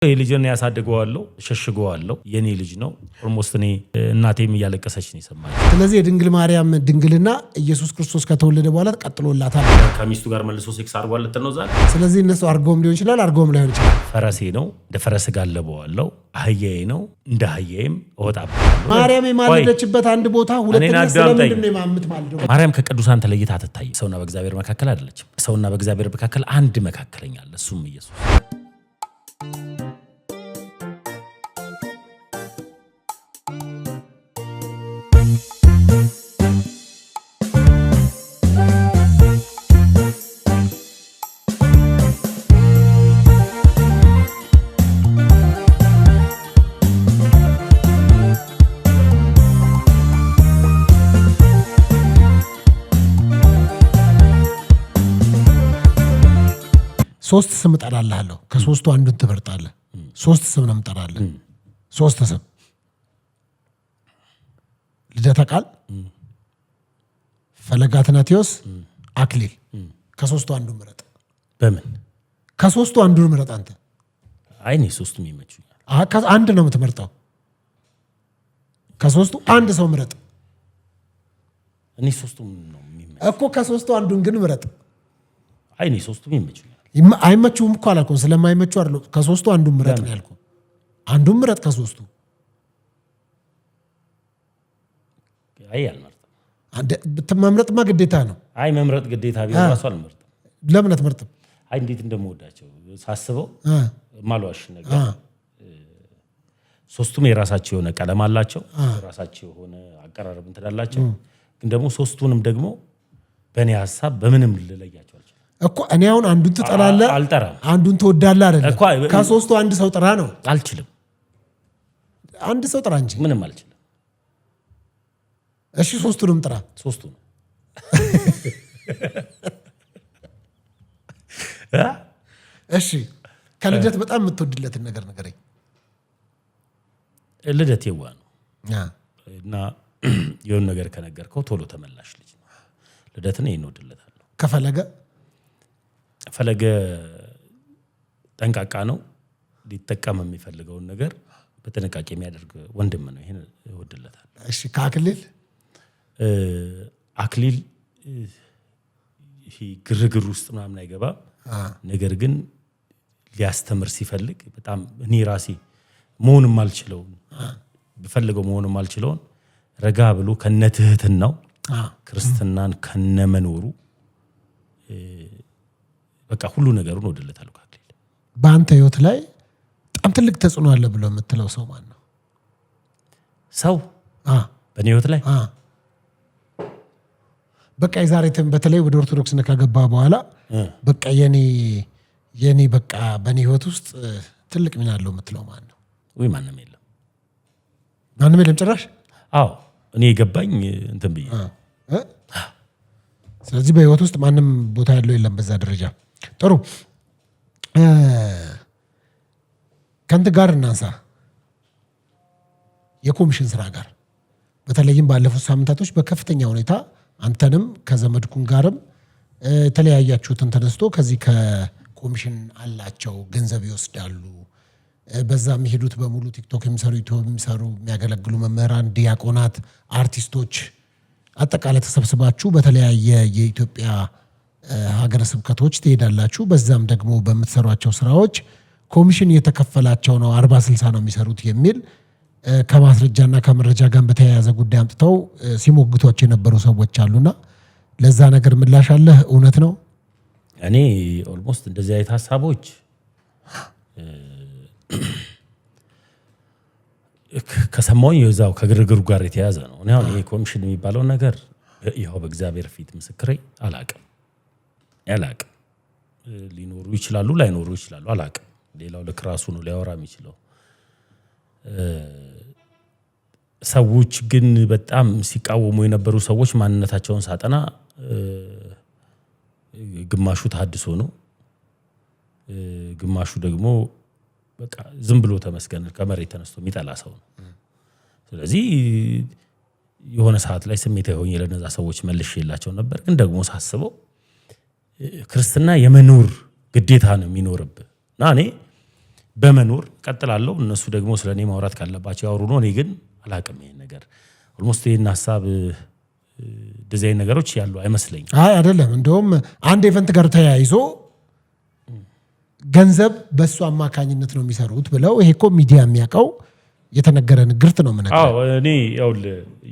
ልጅን ያሳድገዋለሁ ሸሽገዋለሁ የኔ ልጅ ነው ኦልሞስት እኔ እናቴም ያለቀሰች ነው ይሰማል። ስለዚህ የድንግል ማርያም ድንግልና ኢየሱስ ክርስቶስ ከተወለደ በኋላ ተቀጥሎላታል። ከሚስቱ ጋር መልሶ ሴክስ አድርጓል ነው ዛሬ። ስለዚህ እነሱ አርጎም ሊሆን ይችላል አርጎም ላይሆን ይችላል። ፈረሴ ነው እንደ ፈረስ ጋለበዋለሁ አህያዬ ነው እንደ አህያዬም እወጣበታለሁ። ማርያም የማለደችበት አንድ ቦታ ሁለተኛ ስለምንድን ነው የማምት ማለት ነው? ማርያም ከቅዱሳን ተለይታ አትታይ። ሰውና በእግዚአብሔር መካከል አይደለችም። ሰውና በእግዚአብሔር መካከል አንድ መካከለኛ አለ፣ እሱም ኢየሱስ። ሶስት ስም እጠራልሃለሁ ከሶስቱ አንዱን ትመርጣለህ። ሶስት ስም ነው የምጠራልህ። ሶስት ስም ልደታ ቃል፣ ፈለገ አትናቴዎስ፣ አክሊል። ከሶስቱ አንዱን ምረጥ። በምን ከሶስቱ አንዱን ምረጥ አንተ። አይ እኔ ሶስቱም ይመቹኛል። አንድ ነው የምትመርጠው። ከሶስቱ አንድ ሰው ምረጥ። እኔ ሶስቱም ነው የሚመቹኝ እኮ። ከሶስቱ አንዱን ግን ምረጥ። አይ እኔ ሶስቱም ይመቹኛል። አይመቹም እኮ አላልኩም። ስለማይመቹ አይደለም። ከሶስቱ አንዱን ምረጥ ነው ያልኩህ። አንዱን ምረጥ ከሶስቱ። አይ አልመርጥም። መምረጥማ ግዴታ ነው። አይ መምረጥ ግዴታ ቢሆን ራሱ አልመርጥም። ለምን አትመርጥም? አይ እንዴት እንደምወዳቸው ሳስበው ማልዋሽ ነገር። ሶስቱም የራሳቸው የሆነ ቀለም አላቸው፣ የራሳቸው የሆነ አቀራረብ እንትን አላቸው። ግን ደግሞ ሶስቱንም ደግሞ በእኔ ሀሳብ በምንም ልለያቸው አልችልም እኮ። እኔ አሁን አንዱን ትጠላለህ፣ አልጠራም። አንዱን ትወዳለህ አይደለም። ከሶስቱ አንድ ሰው ጥራ ነው። አልችልም። አንድ ሰው ጥራ እንጂ። ምንም አልችልም። እሺ ሶስቱንም ጥራ። ሶስቱ ነው። እሺ ከልደት በጣም የምትወድለትን ነገር ንገረኝ። ልደት የዋ ነው እና የሆነ ነገር ከነገርከው ቶሎ ተመላሽ ልጅ ነው። ልደትን ይሄን እወድለታለሁ። ፈለገ ጠንቃቃ ነው። ሊጠቀም የሚፈልገውን ነገር በጥንቃቄ የሚያደርግ ወንድም ነው። ይሄን እወድለታለሁ። እሺ አክሊል ይሄ ግርግር ውስጥ ምናምን አይገባም። ነገር ግን ሊያስተምር ሲፈልግ በጣም እኔ ራሴ መሆንም አልችለውን በፈልገው መሆንም አልችለውን ረጋ ብሎ ከነትህትናው ክርስትናን ከነመኖሩ በቃ ሁሉ ነገሩን እወድለታለሁ። አክሊል በአንተ ህይወት ላይ በጣም ትልቅ ተጽዕኖ አለ ብሎ የምትለው ሰው ማን ነው? ሰው በእኔ ህይወት ላይ በቃ የዛሬትን በተለይ ወደ ኦርቶዶክስ ከገባ በኋላ በቃ የኔ በቃ በእኔ ህይወት ውስጥ ትልቅ ሚና አለው የምትለው ማን ነው? ወይ ማንም የለም። ማንም የለም ጭራሽ? አዎ እኔ የገባኝ እንትን ብዬ። ስለዚህ በህይወት ውስጥ ማንም ቦታ ያለው የለም በዛ ደረጃ። ጥሩ ከእንትን ጋር እናንሳ፣ የኮሚሽን ስራ ጋር በተለይም ባለፉት ሳምንታቶች በከፍተኛ ሁኔታ አንተንም ከዘመድኩን ጋርም የተለያያችሁትን ተነስቶ ከዚህ ከኮሚሽን አላቸው ገንዘብ ይወስዳሉ። በዛ የሚሄዱት በሙሉ ቲክቶክ የሚሰሩ ዩቲዩብ የሚሰሩ የሚያገለግሉ መምህራን፣ ዲያቆናት፣ አርቲስቶች አጠቃላይ ተሰብስባችሁ በተለያየ የኢትዮጵያ ሀገረ ስብከቶች ትሄዳላችሁ። በዛም ደግሞ በምትሰሯቸው ስራዎች ኮሚሽን እየተከፈላቸው ነው፣ 40-60 ነው የሚሰሩት የሚል ከማስረጃና ከመረጃ ጋር በተያያዘ ጉዳይ አምጥተው ሲሞግቷቸው የነበሩ ሰዎች አሉና ለዛ ነገር ምላሽ አለህ? እውነት ነው? እኔ ኦልሞስት እንደዚህ አይነት ሀሳቦች ከሰማሁኝ የዛው ከግርግሩ ጋር የተያዘ ነው። እኔ አሁን ይሄ ኮሚሽን የሚባለው ነገር ይኸው በእግዚአብሔር ፊት ምስክሬ አላቅም። ሊኖሩ ይችላሉ ላይኖሩ ይችላሉ፣ አላቅም። ሌላው ልክ ራሱ ነው ሊያወራ የሚችለው። ሰዎች ግን በጣም ሲቃወሙ የነበሩ ሰዎች ማንነታቸውን ሳጠና ግማሹ ተሐድሶ ነው፣ ግማሹ ደግሞ በቃ ዝም ብሎ ተመስገን ከመሬት ተነስቶ የሚጠላ ሰው ነው። ስለዚህ የሆነ ሰዓት ላይ ስሜታዊ ሆኜ ለነዛ ሰዎች መልሼላቸው ነበር። ግን ደግሞ ሳስበው ክርስትና የመኖር ግዴታ ነው የሚኖርብህ እና እኔ በመኖር ቀጥላለሁ። እነሱ ደግሞ ስለኔ ማውራት ካለባቸው ያወሩ ነው። እኔ ግን አላቅም ይሄን ነገር ኦልሞስት ይሄን ሐሳብ ዲዛይን ነገሮች ያሉ አይመስለኝም። አይ አይደለም። እንደውም አንድ ኢቨንት ጋር ተያይዞ ገንዘብ በሱ አማካኝነት ነው የሚሰሩት ብለው ይሄ እኮ ሚዲያ የሚያውቀው የተነገረ ንግርት ነው ምን አዎ እኔ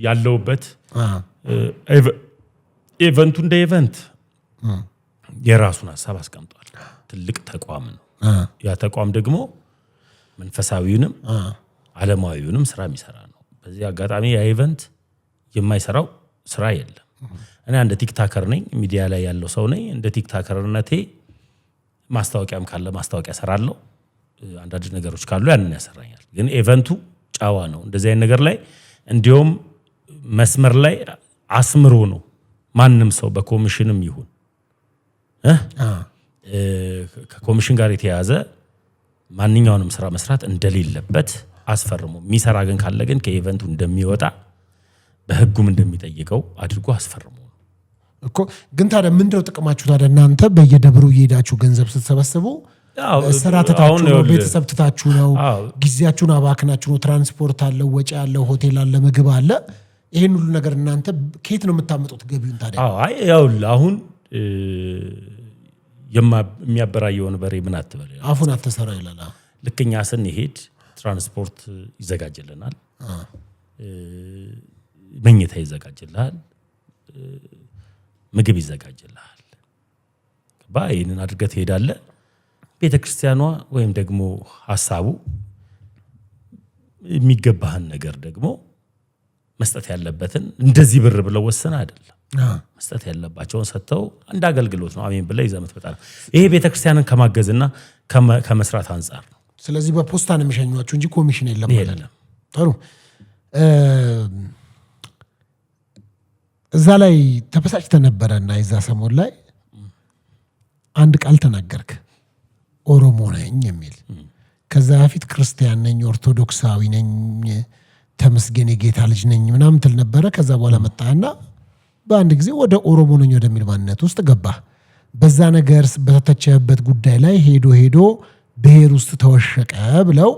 ያለውበት ኢቨንቱ እንደ ኢቨንት የራሱን ሐሳብ አስቀምጧል። ትልቅ ተቋም ነው። ያ ተቋም ደግሞ መንፈሳዊውንም ዓለማዊውንም ስራ የሚሰራ ነው። በዚህ አጋጣሚ ያ ኢቨንት የማይሰራው ስራ የለም። እኔ አንድ ቲክታከር ነኝ፣ ሚዲያ ላይ ያለው ሰው ነኝ። እንደ ቲክታከርነቴ ማስታወቂያም ካለ ማስታወቂያ ሰራለሁ። አንዳንድ ነገሮች ካሉ ያንን ያሰራኛል። ግን ኢቨንቱ ጫዋ ነው። እንደዚህ አይነት ነገር ላይ እንዲያውም መስመር ላይ አስምሮ ነው ማንም ሰው በኮሚሽንም ይሁን ከኮሚሽን ጋር የተያዘ ማንኛውንም ስራ መስራት እንደሌለበት አስፈርሞ የሚሰራ ግን ካለ ግን ከኢቨንቱ እንደሚወጣ በህጉም እንደሚጠይቀው አድርጎ አስፈርሞ እኮ። ግን ታዲያ ምንድነው ጥቅማችሁ ታዲያ? እናንተ በየደብሩ እየሄዳችሁ ገንዘብ ስትሰበስቡ ስራ ትታችሁ ነው፣ ቤተሰብ ትታችሁ ነው፣ ጊዜያችሁን አባክናችሁ ነው። ትራንስፖርት አለ፣ ወጪ አለ፣ ሆቴል አለ፣ ምግብ አለ። ይሄን ሁሉ ነገር እናንተ ከየት ነው የምታመጡት ገቢውን ታዲያ? አይ ያው አሁን የሚያበራየውን በሬ ምን አትበል አፉን አትሰራ ይላል። ልክኛ ስንሄድ ትራንስፖርት ይዘጋጅልናል፣ መኝታ ይዘጋጅልሃል፣ ምግብ ይዘጋጅልሃል። ይህንን አድርገህ ትሄዳለህ። ቤተክርስቲያኗ ወይም ደግሞ ሐሳቡ የሚገባህን ነገር ደግሞ መስጠት ያለበትን እንደዚህ ብር ብለው ወሰነ አይደለም። መስጠት ያለባቸውን ሰጥተው እንደ አገልግሎት ነው። አሜን ብለህ ይዘህ የምትመጣ ነው። ይሄ ቤተክርስቲያንን ከማገዝና ከመስራት አንጻር ነው። ስለዚህ በፖስታ ነው የሚሸኟቸው እንጂ ኮሚሽን የለም ማለት ነው። ጥሩ። እዛ ላይ ተበሳጭተህ ነበረና የዛ ሰሞን ላይ አንድ ቃል ተናገርክ፣ ኦሮሞ ነኝ የሚል። ከዛ በፊት ክርስቲያን ነኝ፣ ኦርቶዶክሳዊ ነኝ፣ ተመስገን የጌታ ልጅ ነኝ ምናምን ትል ነበረ። ከዛ በኋላ መጣና በአንድ ጊዜ ወደ ኦሮሞ ነኝ ወደሚል ማንነት ውስጥ ገባ። በዛ ነገር በተተቸበት ጉዳይ ላይ ሄዶ ብሔር ውስጥ ተወሸቀ ብለው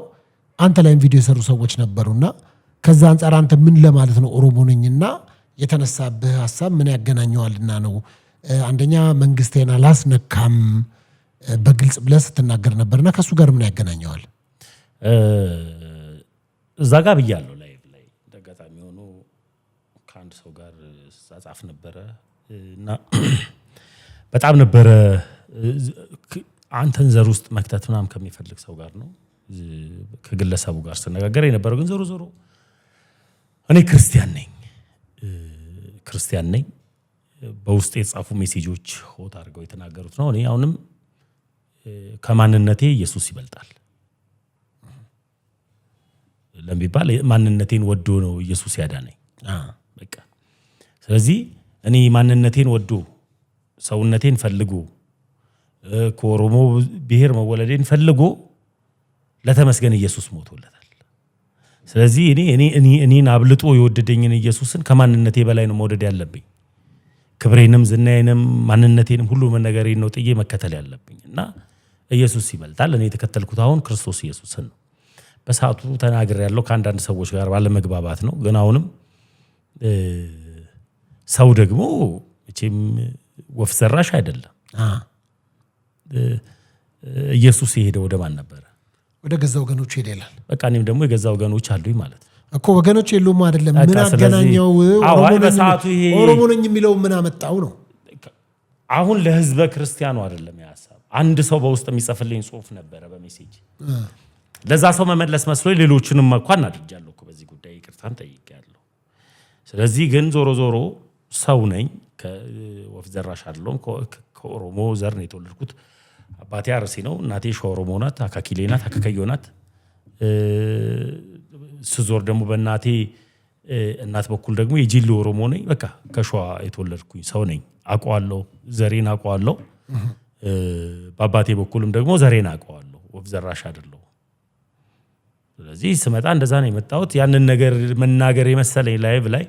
አንተ ላይም ቪዲዮ የሰሩ ሰዎች ነበሩና ከዛ አንጻር አንተ ምን ለማለት ነው ኦሮሞ ነኝና የተነሳብህ ሐሳብ ምን ያገናኘዋልና ነው? አንደኛ መንግስቴን አላስነካም በግልጽ ብለህ ስትናገር ነበርና ከሱ ጋር ምን ያገናኘዋል? እዛ ጋር ብያለሁ ላይቭ ላይ እንደጋጣሚ ሆኖ ከአንድ ሰው ጋር ጻጻፍ ነበረ እና በጣም ነበረ አንተን ዘር ውስጥ መክተት ምናምን ከሚፈልግ ሰው ጋር ነው ከግለሰቡ ጋር ስነጋገር የነበረው። ግን ዞሮ እኔ ክርስቲያን ነኝ። በውስጥ የተጻፉ ሜሴጆች ሆት አድርገው የተናገሩት ነው። እኔ አሁንም ከማንነቴ ኢየሱስ ይበልጣል ለሚባል ማንነቴን ወዶ ነው ኢየሱስ ያዳነኝ። በቃ ስለዚህ እኔ ማንነቴን ወዶ ሰውነቴን ፈልጎ ከኦሮሞ ብሔር መወለዴን ፈልጎ ለተመስገን ኢየሱስ ሞቶለታል። ስለዚህ እኔን አብልጦ የወደደኝን ኢየሱስን ከማንነቴ በላይ ነው መውደድ ያለብኝ። ክብሬንም ዝናዬንም ማንነቴንም ሁሉ ነገሬን ነው ጥዬ መከተል ያለብኝ እና ኢየሱስ ይበልጣል። እኔ የተከተልኩት አሁን ክርስቶስ ኢየሱስን ነው። በሰዓቱ ተናግሬያለሁ ከአንዳንድ ሰዎች ጋር ባለመግባባት ነው። ግን አሁንም ሰው ደግሞ መቼም ወፍ ዘራሽ አይደለም። ኢየሱስ የሄደው ወደ ማን ነበረ? ወደ ገዛ ወገኖች ሄደ ይላል። በቃ እኔም ደግሞ የገዛ ወገኖች አሉኝ ማለት እኮ። ወገኖች የሉም አይደለም። ምን አገናኘው? ኦሮሞ ነኝ የሚለው ምን አመጣው ነው? አሁን ለህዝበ ክርስቲያኑ አይደለም ያሳብ። አንድ ሰው በውስጥ የሚጽፍልኝ ጽሁፍ ነበረ በሜሴጅ ለዛ ሰው መመለስ መስሎኝ ሌሎችንም እንኳን አድርጃለሁ እኮ በዚህ ጉዳይ ይቅርታን ጠይቄያለሁ። ስለዚህ ግን ዞሮ ሰው ነኝ። ከወፍ ዘራሽ አይደለም። ከኦሮሞ ዘር ነው የተወለድኩት። አባቴ አርሲ ነው፣ እናቴ ሸዋ ኦሮሞ ናት፣ አካኪሌ ናት፣ አካከዮ ናት። ስዞር ደግሞ በእናቴ እናት በኩል ደግሞ የጂሉ ኦሮሞ ነኝ። በቃ ከሸዋ የተወለድኩኝ ሰው ነኝ። አውቀዋለሁ፣ ዘሬን አውቀዋለሁ። በአባቴ በኩልም ደግሞ ዘሬን አውቀዋለሁ። ወፍ ዘራሽ አይደለም። ስለዚህ ስመጣ እንደዛ ነው የመጣሁት። ያንን ነገር መናገር የመሰለኝ ላይቭ ላይ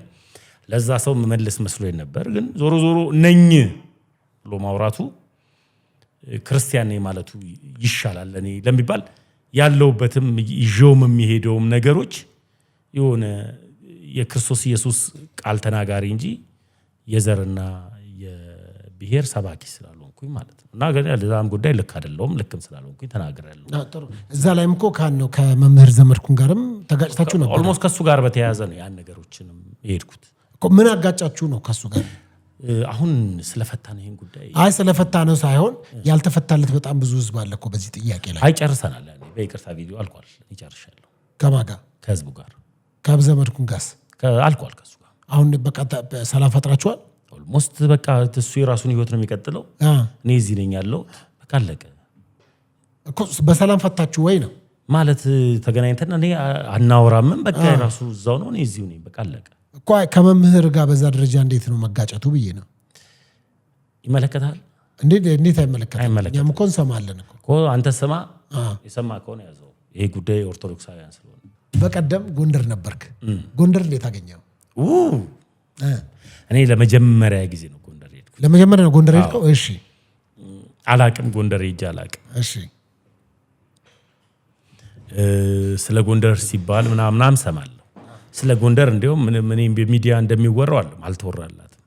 ለዛ ሰው መመለስ መስሎኝ ነበር። ግን ዞሮ ነኝ ብሎ ማውራቱ ክርስቲያን ነኝ ማለቱ ይሻላል እኔ ለሚባል ያለውበትም ይዤውም የሚሄደውም ነገሮች የሆነ የክርስቶስ ኢየሱስ ቃል ተናጋሪ እንጂ የዘርና የብሔር ሰባኪ ስላልሆንኩኝ ማለት ነው። እና ግን ለዛም ጉዳይ ልክ አይደለሁም፣ ልክም ስላልሆንኩኝ ተናግሬያለሁ። ጥሩ። እዛ ላይም እኮ ነው ከመምህር ዘመድኩን ጋርም ተጋጭታችሁ ነበር። ኦልሞስት ከሱ ጋር በተያያዘ ነው ያን ነገሮችንም የሄድኩት። ምን አጋጫችሁ ነው ከሱ ጋር? አሁን ስለፈታ ነው ይሄን ጉዳይ። አይ ስለፈታ ነው ሳይሆን ያልተፈታለት በጣም ብዙ ህዝብ አለ እኮ በዚህ ጥያቄ ላይ። አይ ጨርሰናል። በይቅርታ ቪዲዮ አልቋል። ይጨርሻለሁ። ከማን ጋር? ከህዝቡ ጋር። ከዘመድኩን ጋር አልቋል። ከሱ ጋር አሁን በቃ ሰላም ፈጥራችኋል? ኦልሞስት በቃ እሱ የራሱን ህይወት ነው የሚቀጥለው። እኔ እዚህ ነኝ ያለው። በቃ አለቀ እኮ። በሰላም ፈታችሁ ወይ ነው ማለት? ተገናኝተን እኔ አናወራምም። በቃ የራሱ እዛው ነው፣ እኔ እዚሁ ነኝ። በቃ አለቀ እኮ። ከመምህር ጋር በዛ ደረጃ እንዴት ነው መጋጨቱ ብዬ ነው። ይመለከታል? እንዴት አይመለከታል? እኛም እኮ እንሰማለን እኮ። አንተ ስማ፣ የሰማ ከሆነ ያዘው። ይሄ ጉዳይ ኦርቶዶክሳውያን ስለሆነ። በቀደም ጎንደር ነበርክ። ጎንደር እንዴት አገኘው? እኔ ለመጀመሪያ ጊዜ ነው ጎንደር ሄድኩ። ለመጀመሪያ ነው ጎንደር ሄድከው? እሺ። አላቅም፣ ጎንደር ሄጄ አላቅም። እሺ። ስለ ጎንደር ሲባል ምናምን ሰማለሁ። ስለ ጎንደር እንዲያውም እኔም በሚዲያ እንደሚወራው አልተወራላትም።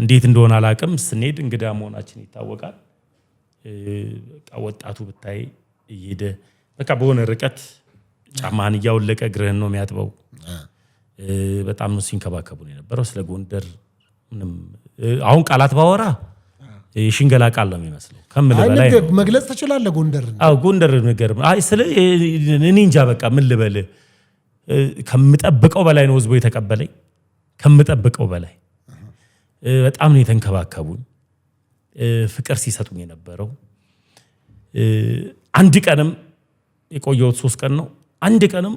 እንዴት እንደሆነ አላቅም። ስንሄድ እንግዳ መሆናችን ይታወቃል። በቃ ወጣቱ ብታይ እየሄደ በቃ በሆነ ርቀት ጫማህን እያወለቀ እግርህን ነው የሚያጥበው። በጣም ነው ሲንከባከቡ ነው የነበረው። ስለ ጎንደር ምንም አሁን ቃላት ባወራ የሽንገላ ቃል ነው የሚመስለው። ከምልህ በላይ መግለጽ ትችላለህ ጎንደር። አዎ ጎንደር ነገር እኔ እንጃ በቃ ምን ልበል። ከምጠብቀው በላይ ነው ህዝቡ የተቀበለኝ። ከምጠብቀው በላይ በጣም ነው የተንከባከቡኝ፣ ፍቅር ሲሰጡኝ የነበረው። አንድ ቀንም የቆየሁት 3 ቀን ነው። አንድ ቀንም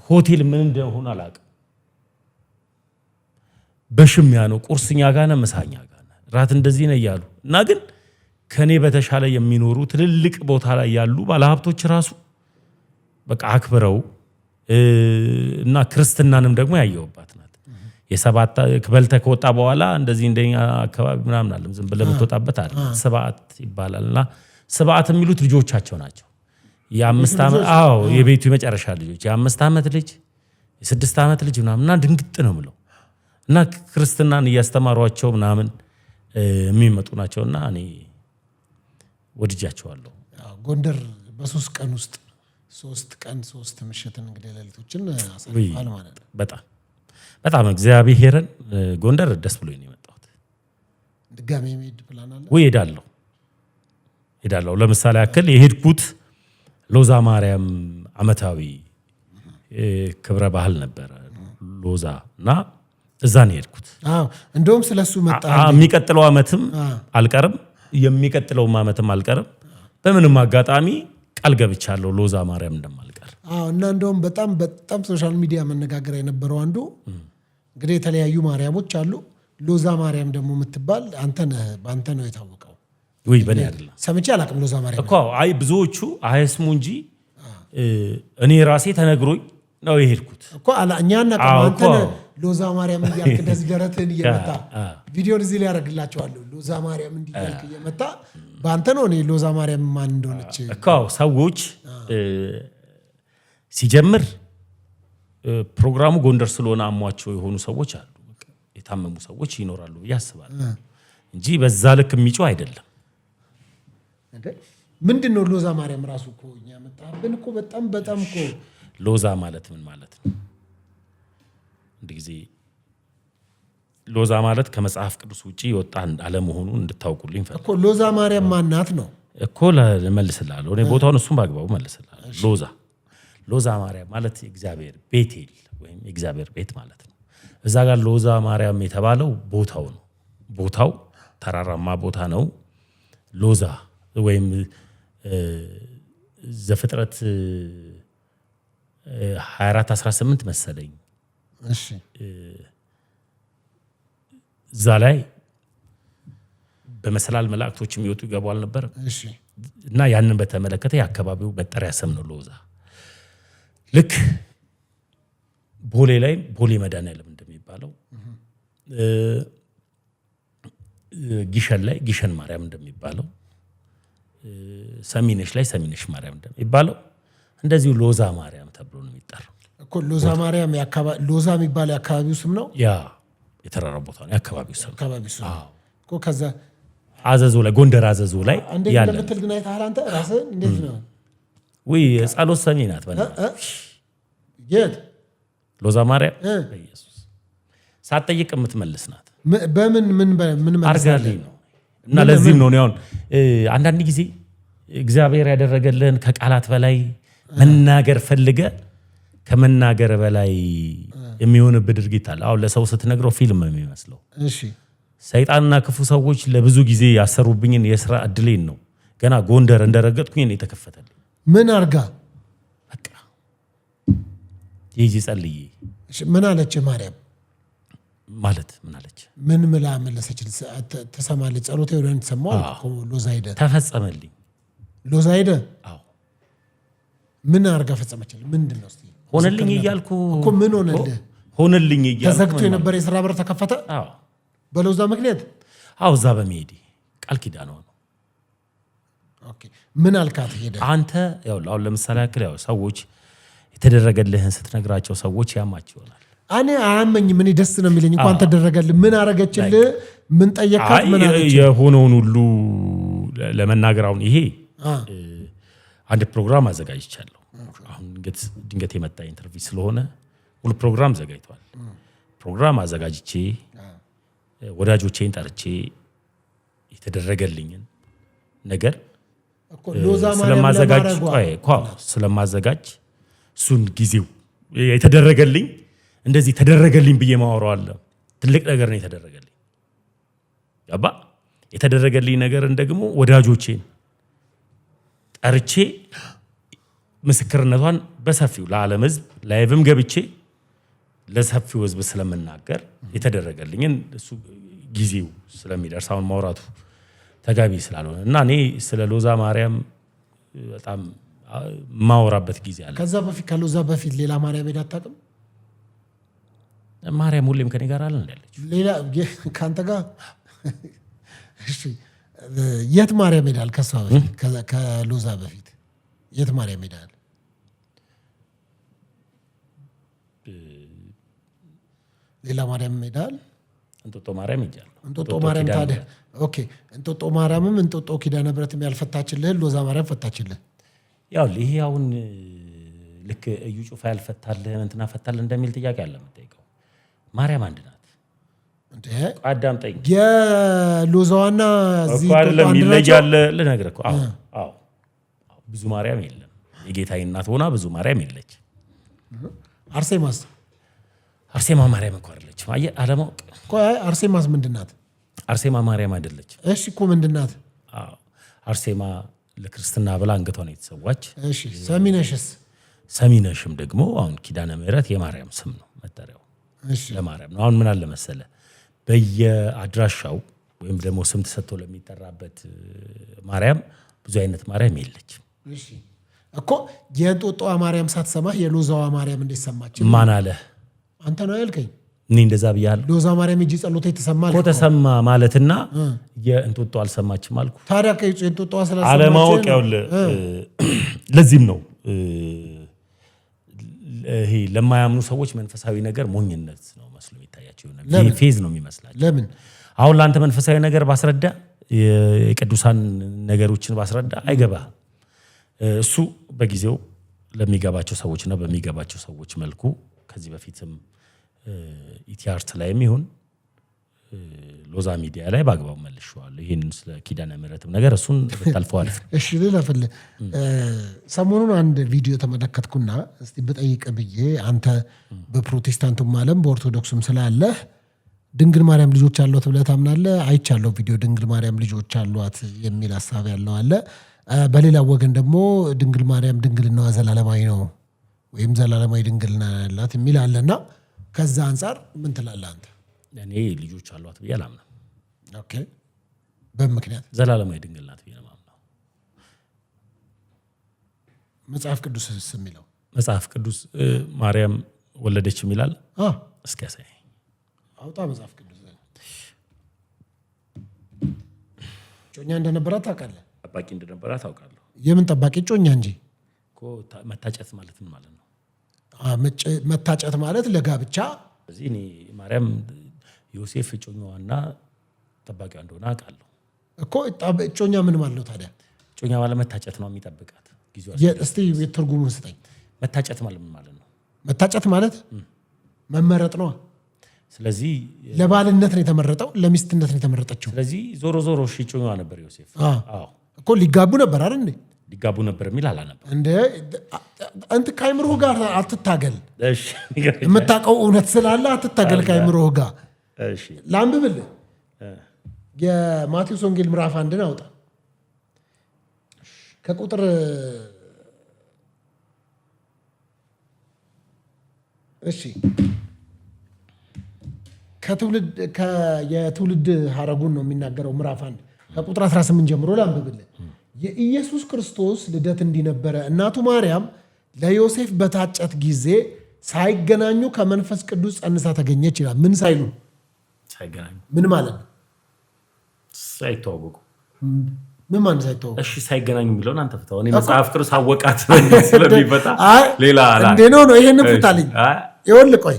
ሆቴል ምን እንደሆነ አላውቅም። በሽሚያ ነው ቁርስኛ ጋር ነው ምሳኛ ጋር ነው ራት እንደዚህ ነው እያሉ እና ግን ከኔ በተሻለ የሚኖሩ ትልልቅ ቦታ ላይ ያሉ ባለሀብቶች ራሱ በቃ አክብረው እና ክርስትናንም ደግሞ ያየውባት ናት። የሰባት በልተህ ከወጣ በኋላ እንደዚህ እንደኛ አካባቢ ምናምን አለም ዝም ብለህ የምትወጣበት አይደል። ስብዓት ይባላልና ስብዓት የሚሉት ልጆቻቸው ናቸው። የ5 ዓመት የቤቱ የመጨረሻ ልጆች የ5 ዓመት ልጅ የ6 ዓመት ልጅ ምናምንና ድንግጥ ነው ብለው እና ክርስትናን እያስተማሯቸው ምናምን የሚመጡ ናቸውና እኔ ወድጃቸዋለሁ። ጎንደር በ3 ቀን ውስጥ 3 ቀን 3 ምሽትን እንግዲህ ሌሊቶችን አሳልፈዋል ማለት ነው። በጣም እግዚአብሔርን ጎንደር ደስ ብሎኝ ነው የመጣሁት። ድጋሜ መሄድ ፕላን አለ ወይ? ሄዳለሁ። ለምሳሌ ያክል የሄድኩት ሎዛ ማርያም ዓመታዊ ክብረ ባህል ነበረ ሎዛ እና እዛ ነው የሄድኩት። እንደውም ስለሱ መጣ። የሚቀጥለው ዓመትም አልቀርም፣ የሚቀጥለውም ዓመትም አልቀርም። በምንም አጋጣሚ ቃል ገብቻለሁ ሎዛ ማርያም እንደማልቀር። እና እንደውም በጣም ሶሻል ሚዲያ መነጋገሪያ የነበረው አንዱ እንግዲህ የተለያዩ ማርያሞች አሉ። ሎዛ ማርያም ደግሞ የምትባል በአንተ ነው የታወቀው። ወይ በእኔ አይደለም፣ ሰምቼ አላውቅም። ሎዛ ማርያም እኮ አይ ብዙዎቹ አይስሙ እንጂ እኔ ራሴ ተነግሮኝ ነው የሄድኩት እኮ እኛ እናውቃለን። አንተ ሎዛ ማርያም እያልክ እንደዚህ ደረትህን እየመታ ቪዲዮን እዚህ ላይ ያደርግላቸዋለሁ። ሎዛ ማርያም እንዲህ እያልክ እየመታ በአንተ ነው እኔ ሎዛ ማርያም ማን እንደሆነች እኮ ሰዎች ሲጀምር ፕሮግራሙ ጎንደር ስለሆነ አሟቸው የሆኑ ሰዎች አሉ፣ የታመሙ ሰዎች ይኖራሉ ብዬ አስባለሁ እንጂ በዛ ልክ የሚጮህ አይደለም። ምንድን ነው ሎዛ ማርያም ራሱ እኮ እኛ መጣብን እኮ በጣም እኮ ሎዛ ማለት ምን ማለት ነው? አንድ ጊዜ ሎዛ ማለት ከመጽሐፍ ቅዱስ ውጪ የወጣ አለመሆኑን እንድታውቁልኝ ፈልጋለሁ እኮ። ሎዛ ማርያም ማናት ነው እኮ መልስላለሁ። እኔ ቦታውን እሱም ባግባቡ መልስላለሁ። ሎዛ ማርያም ማለት የእግዚአብሔር ቤቴል ወይም የእግዚአብሔር ቤት ማለት ነው። እዛ ጋር ሎዛ ማርያም የተባለው ቦታው ነው። ቦታው ተራራማ ቦታ ነው። ሎዛ ወይም ዘፍጥረት 24:18 መሰለኝ። እሺ እዛ ላይ በመሰላል መላእክቶች የሚወጡ ይገቡ አልነበር? እሺ። እና ያንን በተመለከተ የአካባቢው መጠሪያ ስም ነው ሎዛ። ልክ ቦሌ ላይ ቦሌ መድኃኒዓለም እንደሚባለው ጊሸን ላይ ጊሸን ማርያም እንደሚባለው ሰሚነሽ ላይ ሰሚነሽ ማርያም እንደሚባለው እንደዚሁ ሎዛ ማርያም ተብሎ ነው የሚጠራው እኮ። ሎዛ ማርያም ሎዛ የሚባል የአካባቢው ስም ነው። ያ የተራራ ቦታ ነው የአካባቢው ስም እኮ። ከዛ አዘዞ ላይ ጎንደር አዘዞ ላይ ያለ እንደምትል ግን አይተሃል አንተ ራስህ እንዴት ነው? ወይ ጸሎት ሰሚ ናት የት ሎዛ ማርያም በኢየሱስ ሳትጠይቅ የምትመልስ ናት። ምን አርጋልኝ ነው። እና ለዚህም ነው አሁን አንዳንድ ጊዜ እግዚአብሔር ያደረገልህን ከቃላት በላይ መናገር ፈልገ ከመናገር በላይ የሚሆንብህ ድርጊት አለ። አሁን ለሰው ስትነግረው ፊልም የሚመስለው ሰይጣንና ክፉ ሰዎች ለብዙ ጊዜ ያሰሩብኝን የስራ እድሌን ነው ገና ጎንደር እንደረገጥኩኝ ነው የተከፈተልኝ። ምን አርጋ በቃ ይጂ ጸልዬ ምን አለች ማርያም ማለት ምን አለች? ምን ምላ መለሰች? ተሰማለች። ጸሎቴ ወደን ተሰማው። ሎዛ ሄደ ተፈጸመልኝ። ሎዛ ሄደ። አዎ ምን አርጋ ፈጸመችልኝ? ምንድነው እስቲ ሆነልኝ እያልኩ እኮ ምን ሆነልህ? ሆነልኝ እያልኩ ተዘግቶ የነበረ የሥራ በር ተከፈተ። አዎ በሎዛ ምክንያት። አዎ እዛ በመሄዴ ቃል ኪዳን ነው። ኦኬ ምን አልካት? ሄደ አንተ ያው አሁን ለምሳሌ ያክል ያው ሰዎች የተደረገልህን ስትነግራቸው ሰዎች ያማቸው ይሆናል። እኔ አያመኝም። እኔ ደስ ነው የሚለኝ እንኳን ተደረገልህ። ምን አረገችልህ? ምን ጠየካት? ምን አረገች? የሆነውን ሁሉ ለመናገር አሁን ይሄ አንድ ፕሮግራም አዘጋጅቻለሁ። አሁን ድንገት የመጣ ኢንተርቪው ስለሆነ ሙሉ ፕሮግራም ዘጋጅቷል። ፕሮግራም አዘጋጅቼ ወዳጆቼን ጠርቼ የተደረገልኝን ነገር ስለማዘጋጅ እሱን ጊዜው የተደረገልኝ እንደዚህ ተደረገልኝ ብዬ ማወራዋለሁ። ትልቅ ነገር ነው የተደረገልኝ። ያባ የተደረገልኝ ነገርን ደግሞ ወዳጆቼን ጠርቼ ምስክርነቷን በሰፊው ለዓለም ሕዝብ ላይቭም ገብቼ ለሰፊው ሕዝብ ስለምናገር የተደረገልኝን እሱ ጊዜው ስለሚደርስ አሁን ማውራቱ ተጋቢ ስላልሆነ እና እኔ ስለ ሎዛ ማርያም በጣም ማወራበት ጊዜ አለ። ከዛ በፊት ከሎዛ በፊት ሌላ ማርያም ሄዳ አታውቅም? ማርያም ሁሌም ከኔ ጋር አለ እንዳለች ሌላ ካንተ ጋር እሺ። የት ማርያም ሄዳል? ከሷ በፊት ከሎዛ በፊት የት ማርያም ሄዳል? ሌላ ማርያም ሄዳል? እንጦጦ ማርያም ሄጃለሁ። እንጦጦ ማርያም ታዲያ ኦኬ። እንጦጦ ማርያምም እንጦጦ ኪዳነ ምሕረትም ያልፈታችልህ ሎዛ ማርያም ፈታችልህ። ያው ይሄ አሁን ልክ እዩ ጩፋ ያልፈታልህ እንትና ፈታልህ እንደሚል ጥያቄ አለ የምጠይቀው። ማርያም አንድ ናት እንዴ? አዳምጠኝ። የሎዛዋና እዚህ አይደለም ይለያል ልነግርህ እኮ። አዎ ብዙ ማርያም የለም። የጌታዬ እናት ሆና ብዙ ማርያም የለች። አርሴማ ማርያም እኮ አይደለች። አየህ አለማወቅ። አርሴማስ ምንድን ናት? አርሴማ ማርያም አይደለች። እሺ እኮ ምንድን ናት? አርሴማ ለክርስትና ብላ አንገቷን የተሰዋች። እሺ ሰሚነሽስ? ሰሚነሽም ደግሞ አሁን ኪዳነ ምሕረት የማርያም ስም ነው መጠሪያው። እሺ ለማርያም ነው። አሁን ምን አለ መሰለ በየአድራሻው ወይም ደግሞ ስም ተሰጥቶ ለሚጠራበት ማርያም ብዙ አይነት ማርያም የለች። እሺ እኮ የእንጦጦዋ ማርያም ሳትሰማህ የሎዛዋ ማርያም እንዴት ሰማች? ማን አለ? አንተ ነው ያልከኝ። እኔ እንደዛ ብያለሁ። ሎዛ ማርያም እጂ ጸሎቴ ተሰማል እኮ ተሰማ ማለትና የእንጦጦ አልሰማችም አልኩ። ታዲያ የእንጦጦዋ ስላልሰማች አለማወቅ ያውልህ። ለዚህም ነው ይሄ ለማያምኑ ሰዎች መንፈሳዊ ነገር ሞኝነት ነው መስሎ የሚታያቸው። ይሄ ፌዝ ነው የሚመስላቸው። ለምን አሁን ለአንተ መንፈሳዊ ነገር ባስረዳ የቅዱሳን ነገሮችን ባስረዳ አይገባህም። እሱ በጊዜው ለሚገባቸው ሰዎችና በሚገባቸው ሰዎች መልኩ ከዚህ በፊትም ኢቲአርት ላይም ይሁን ሎዛ ሚዲያ ላይ በአግባቡ መልሼዋለሁ። ይሄንን ስለ ኪዳነ ምሕረትም ነገር እሱን ታልፈዋል። እሺ ልለፍል። ሰሞኑን አንድ ቪዲዮ ተመለከትኩና እስቲ ብጠይቅ ብዬ አንተ በፕሮቴስታንቱም ዓለም በኦርቶዶክስም ስላለህ ድንግል ማርያም ልጆች አሏት ብለህ ታምናለህ? አይቻለሁ ቪዲዮ ድንግል ማርያም ልጆች አሏት የሚል ሀሳብ ያለው አለ። በሌላ ወገን ደግሞ ድንግል ማርያም ድንግልናዋ ዘላለማዊ ነው ወይም ዘላለማዊ ድንግልና ያላት የሚል አለና ከዛ አንጻር ምን ትላለህ አንተ? እኔ ልጆች አሏት ብዬ አላምንም። ኦኬ በምክንያት ዘላለማዊ ድንግል ናት ብዬ ነው። መጽሐፍ ቅዱስስ የሚለው መጽሐፍ ቅዱስ ማርያም ወለደች የሚላል እስኪ ያሳይ አውጣ። መጽሐፍ ቅዱስ ጮኛ እንደነበራት ታውቃለህ? ጠባቂ እንደነበረ ታውቃለህ። የምን ጠባቂ? እጮኛ እንጂ እኮ መታጨት ማለት ምን ማለት ነው? መታጨት ማለት ለጋብቻ። ስለዚህ እኔ ማርያም ዮሴፍ እጮኛዋና ጠባቂዋ እንደሆነ አውቃለሁ እኮ። እጮኛ ምን ማለት ነው ታዲያ? እጮኛ ማለት መታጨት ነው የሚጠብቃት ጊዜዋ። እስቲ ትርጉሙን ስጠኝ። መታጨት ማለት ምን ማለት ነው? መታጨት ማለት መመረጥ ነው። ስለዚህ ለባልነት ነው የተመረጠው፣ ለሚስትነት ነው የተመረጠችው። ስለዚህ ዞሮ ዞሮ እጮኛዋ ነበር ዮሴፍ። አዎ እኮ ሊጋቡ ነበር አይደል እንዴ? ሊጋቡ ነበር የሚል አላነበር እንደ አንተ ከአይምሮህ ጋር አትታገል። እሺ የምታውቀው እውነት ስላለ አትታገል ከአይምሮህ ጋር። እሺ ላንብብልህ። የማቴዎስ ወንጌል ምዕራፍ 1 አውጣ ከቁጥር እሺ የትውልድ ሐረጉን ነው የሚናገረው። ምዕራፍ 1 ከቁጥር 18 ጀምሮ ላንብብልህ። የኢየሱስ ክርስቶስ ልደት እንዲነበረ እናቱ ማርያም ለዮሴፍ በታጨት ጊዜ ሳይገናኙ ከመንፈስ ቅዱስ ጸንሳ ተገኘች ይላል። ምን ሳይሉ? ሳይገናኙ። ምን ማለት ነው? ሳይተዋወቁ። ምን ማለት ሳይተዋወቁ? እሺ ሳይገናኙ የሚለውን አንተ ፍታው። እኔ መጽሐፍ ቅዱስ አወቃት ስለሚፈታ ሌላ እንዴ ነው ይሄን ፍታልኝ። ይኸውልህ ቆይ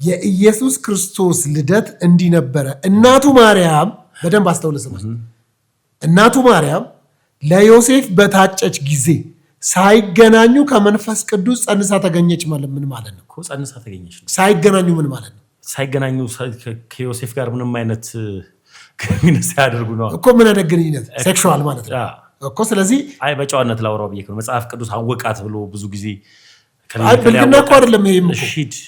የኢየሱስ ክርስቶስ ልደት እንዲነበረ እናቱ ማርያም በደንብ አስተውል ስማ። እናቱ ማርያም ለዮሴፍ በታጨች ጊዜ ሳይገናኙ ከመንፈስ ቅዱስ ጸንሳ ተገኘች ማለት ምን ማለት ነው? ጸንሳ ተገኘች ነው። ሳይገናኙ ምን ማለት ነው? ሳይገናኙ ከዮሴፍ ጋር ምንም አይነት ግንኙነት ሳያደርጉ ነው እኮ። ምን አይነት ግንኙነት? ሴክሹዋል ማለት ነው እኮ። ስለዚህ አይ በጨዋነት ላውራው ብዬ ነው። መጽሐፍ ቅዱስ አወቃት ብሎ ብዙ ጊዜ ብልግና እኮ አይደለም። ይሄም እኮ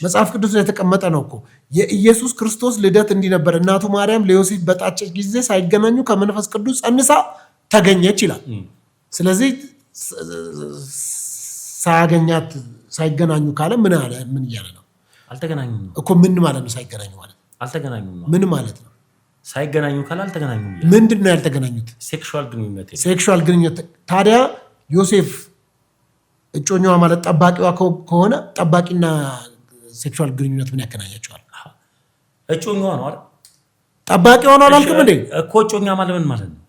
መጽሐፍ ቅዱስ ላይ የተቀመጠ ነው እኮ። የኢየሱስ ክርስቶስ ልደት እንዲነበር እናቱ ማርያም ለዮሴፍ በታጨች ጊዜ ሳይገናኙ ከመንፈስ ቅዱስ ጸንሳ ተገኘች ይላል። ስለዚህ ሳያገኛት ሳይገናኙ ካለ ምን አለ? ምን እያለ ነው? አልተገናኙም እኮ። ምን ማለት ነው ሳይገናኙ ማለት? አልተገናኙም ነው። ምን ማለት ነው ሳይገናኙ ካለ? አልተገናኙም። ምንድን ነው ያልተገናኙት? ሴክሹዋል ግንኙነት። ሴክሹዋል ግንኙነት። ታዲያ ዮሴፍ እጮኛዋ ማለት ጠባቂዋ ከሆነ ጠባቂና ሴክሹዋል ግንኙነት ምን ያገናኛቸዋል? እጮኛዋ ነው አይደል? ጠባቂዋ ነው አላልክም እንዴ? እኮ እጮኛ ማለት ምን ማለት ነው?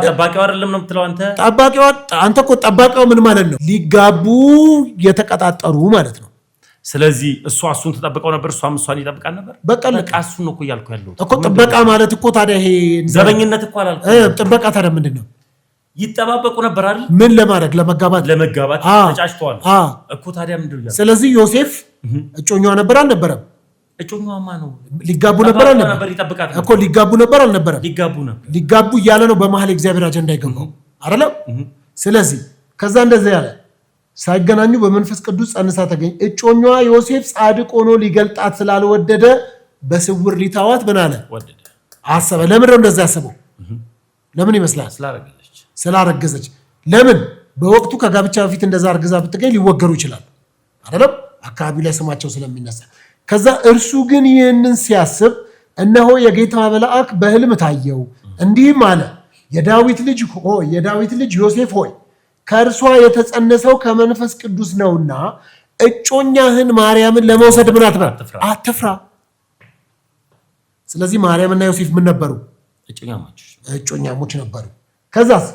ጠባቂዋ አይደለም ነው የምትለው አንተ? ጠባቂዋ አንተ እኮ ጠባቂዋ ምን ማለት ነው? ሊጋቡ የተቀጣጠሩ ማለት ነው። ስለዚህ እሱን ተጠብቀው ነበር፣ እሷም እሷን ይጠብቃል ነበር። በቃ እሱን ነው እኮ እያልኩ ያለው እኮ። ጥበቃ ማለት እኮ ታዲያ ይሄ ዘበኝነት እኮ አላልኩም። ጥበቃ ታዲያ ምንድን ነው? ይጠባበቁ ነበር አይደል? ምን ለማድረግ? ለመጋባት ተጫጭተዋል እኮ። ታዲያ ምንድን ነው? ስለዚህ ዮሴፍ እጮኛዋ ነበር አልነበረም? እጮኛዋማ ነው። ሊጋቡ ነበር አልነበረም? ይጠብቃት እኮ ሊጋቡ ነበር አልነበረም? ሊጋቡ ነበር። ሊጋቡ እያለ ነው በመሀል የእግዚአብሔር አጀንዳ ይገባው አይደለም? ስለዚህ ከዛ እንደዚህ ያለ ሳይገናኙ በመንፈስ ቅዱስ ጸንሳ ተገኘ። እጮኛዋ ዮሴፍ ጻድቅ ሆኖ ሊገልጣት ስላልወደደ በስውር ሊታዋት ምን አለ? አሰበ። ለምን ነው እንደዛ ያሰበው? ለምን ይመስላል? ስላረገዘች። ለምን? በወቅቱ ከጋብቻ በፊት እንደዛ አርግዛ ብትገኝ ሊወገሩ ይችላል አይደለም? አካባቢው ላይ ስማቸው ስለሚነሳ። ከዛ እርሱ ግን ይህንን ሲያስብ እነሆ የጌታ መልአክ በሕልም ታየው፣ እንዲህም አለ፣ የዳዊት ልጅ ዮሴፍ ሆይ ከእርሷ የተጸነሰው ከመንፈስ ቅዱስ ነውና እጮኛህን ማርያምን ለመውሰድ ምን አትፍራ። ስለዚህ ማርያምና ዮሴፍ ምን ነበሩ? እጮኛሞች ነበሩ። ከዛስ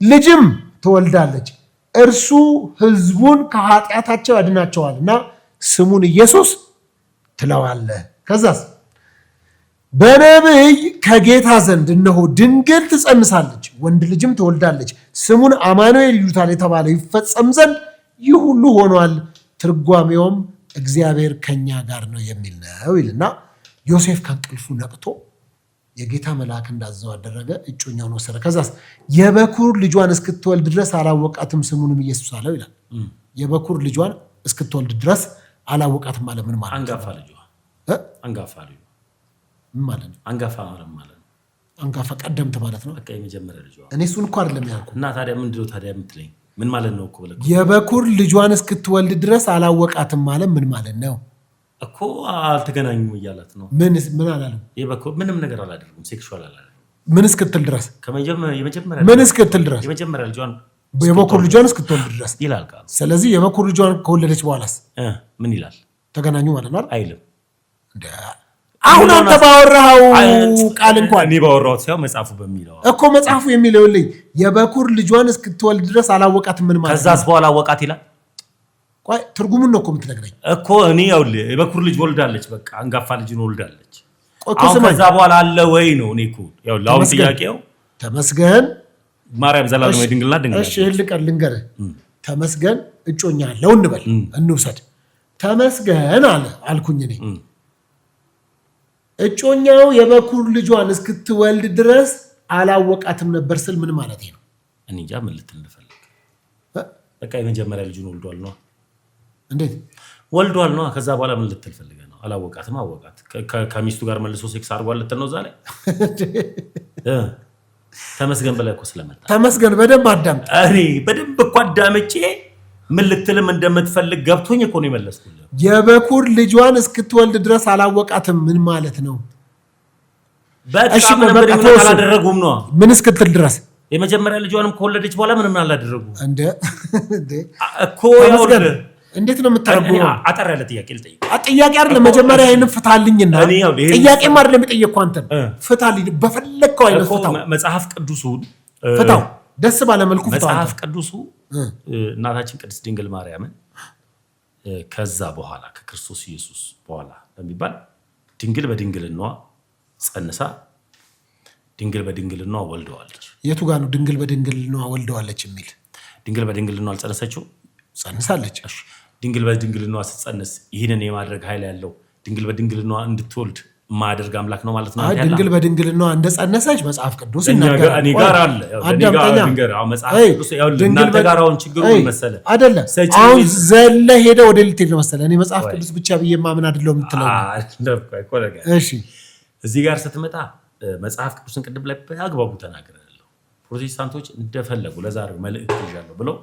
ልጅም ትወልዳለች፣ እርሱ ሕዝቡን ከኃጢአታቸው ያድናቸዋል እና ስሙን ኢየሱስ ትለዋለህ። ከዛስ በነቢይ ከጌታ ዘንድ እነሆ ድንግል ትጸንሳለች፣ ወንድ ልጅም ትወልዳለች፣ ስሙን አማኑኤል ይሉታል የተባለው ይፈጸም ዘንድ ይህ ሁሉ ሆኗል። ትርጓሜውም እግዚአብሔር ከኛ ጋር ነው የሚል ነው ይልና ዮሴፍ ከእንቅልፉ ነቅቶ የጌታ መልአክ እንዳዘው አደረገ፣ እጮኛውን ወሰደ። ከዛስ የበኩር ልጇን እስክትወልድ ድረስ አላወቃትም፣ ስሙንም ኢየሱስ አለው ይላል። የበኩር ልጇን እስክትወልድ ድረስ አላወቃትም ማለት ምን ማለት ነው? አንጋፋ ልጇ ምን ማለት ነው? አንጋፋ ማለት ነው። አንጋፋ ቀደምት ማለት ነው። በቃ የመጀመሪያ ልጇ። እኔ እሱን እኮ አይደለም ያልኩት። እና ታዲያ ምንድነው ታዲያ የምትለኝ? ምን ማለት ነው እኮ ብለህ የበኩር ልጇን እስክትወልድ ድረስ አላወቃትም ማለት ምን ማለት ነው እኮ? አልተገናኙም እያላት ነው። ምን አላለም? የበኩር ምንም ነገር አላደርጉም። ሴክሹዋል አላለም። ምን እስክትል ድረስ? ምን እስክትል ድረስ? የመጀመሪያ ልጇን የበኩር ልጇን እስክትወልድ ድረስ ይላል ቃል። ስለዚህ የበኩር ልጇን ከወለደች በኋላስ ምን ይላል? ተገናኙ ማለት ነው አይልም። አሁን አንተ ባወራኸው ቃል እንኳን እኔ ባወራሁት ሳይሆን መጽሐፉ በሚለው እኮ መጽሐፉ የሚለው ልኝ የበኩር ልጇን እስክትወልድ ድረስ አላወቃትም ምን ማለት ነው? ከዛስ በኋላ አወቃት ይላል። ቆይ ትርጉሙን ነው እኮ የምትነግረኝ እኮ እኔ ይኸውልህ የበኩር ልጅ ወልዳለች፣ በቃ አንጋፋ ልጅን ወልዳለች። አሁን ከዛ በኋላ አለ ወይ ነው? እኔ እኮ ይኸውልህ አሁን ጥያቄው ተመስገን ማርያም ዘላለማዊ ድንግልና ድንግልና። እሺ ልንገርህ ተመስገን እጮኛ አለው እንበል እንውሰድ። ተመስገን አልኩኝ እኔ እጮኛው የበኩር ልጇን እስክትወልድ ድረስ አላወቃትም ነበር ስል ምን ማለት ነው? እኔ እንጃ ምን ልትል እንደፈለግ። በቃ የመጀመሪያ ልጁን ወልዷል ነው። እንዴት ወልዷል ነው? ከዛ በኋላ ምን ልትል ፈልገህ ነው? አላወቃትም፣ አወቃት። ከሚስቱ ጋር መልሶ ሴክስ አድርጓል ልትል ነው? እዛ ላይ ተመስገን በላይ እኮ ስለመጣ ተመስገን በደንብ አዳምጥ። እኔ በደንብ እኮ አዳምጬ ምን ልትልም እንደምትፈልግ ገብቶኝ እኮ ነው የመለስኩልህ። የበኩር ልጇን እስክትወልድ ድረስ አላወቃትም ምን ማለት ነው? በቃ ምንም አላደረጉም ነው። ምን እስክትል ድረስ? የመጀመሪያ ልጇንም ከወለደች በኋላ ምንም አላደረጉም እንደ እኮ። ይኸውልህ እንዴት ነው የምታደርገው? አጠር ያለ ጥያቄ ልጠይቅ። ጥያቄ አይደለም መጀመሪያ ይሄንን ፍታልኝና፣ ጥያቄም አይደለም የጠየቅኩህ አንተን። ፍታልኝ በፈለግከው አይነት ፍታው። መጽሐፍ ቅዱሱን ፍታው፣ ደስ ባለ መልኩ ፍታው። መጽሐፍ ቅዱሱ እናታችን ቅድስት ድንግል ማርያምን ከዛ በኋላ ከክርስቶስ ኢየሱስ በኋላ በሚባል ድንግል በድንግልናዋ ጸንሳ ድንግል በድንግልናዋ ወልደዋለች። የቱ ጋር ነው ድንግል በድንግልናዋ ወልደዋለች የሚል? ድንግል በድንግልናዋ አልጸነሰችው? ጸንሳለች። ድንግል በድንግልናዋ ስትጸንስ ይህንን የማድረግ ኃይል ያለው ድንግል በድንግልናዋ እንድትወልድ ማያደርግ አምላክ ነው ማለት ነው። ድንግል በድንግልናዋ እንደጸነሰች መጽሐፍ ቅዱስ ይናገራል። እኔ ጋር አለ መጽሐፍ ቅዱስ እናንተ ጋር አሁን ችግሩ መሰለህ አይደለም። አሁን ዘለ ሄደ ወደ ልትሄድ ነው መሰለህ። እኔ መጽሐፍ ቅዱስ ብቻ ብዬ ማምን አይደለም የምትለው። እሺ እዚህ ጋር ስትመጣ መጽሐፍ ቅዱስን ቅድም ላይ በአግባቡ ተናግረናል። ፕሮቴስታንቶች እንደፈለጉ ለዛሬው መልእክት ይዣለሁ ብለው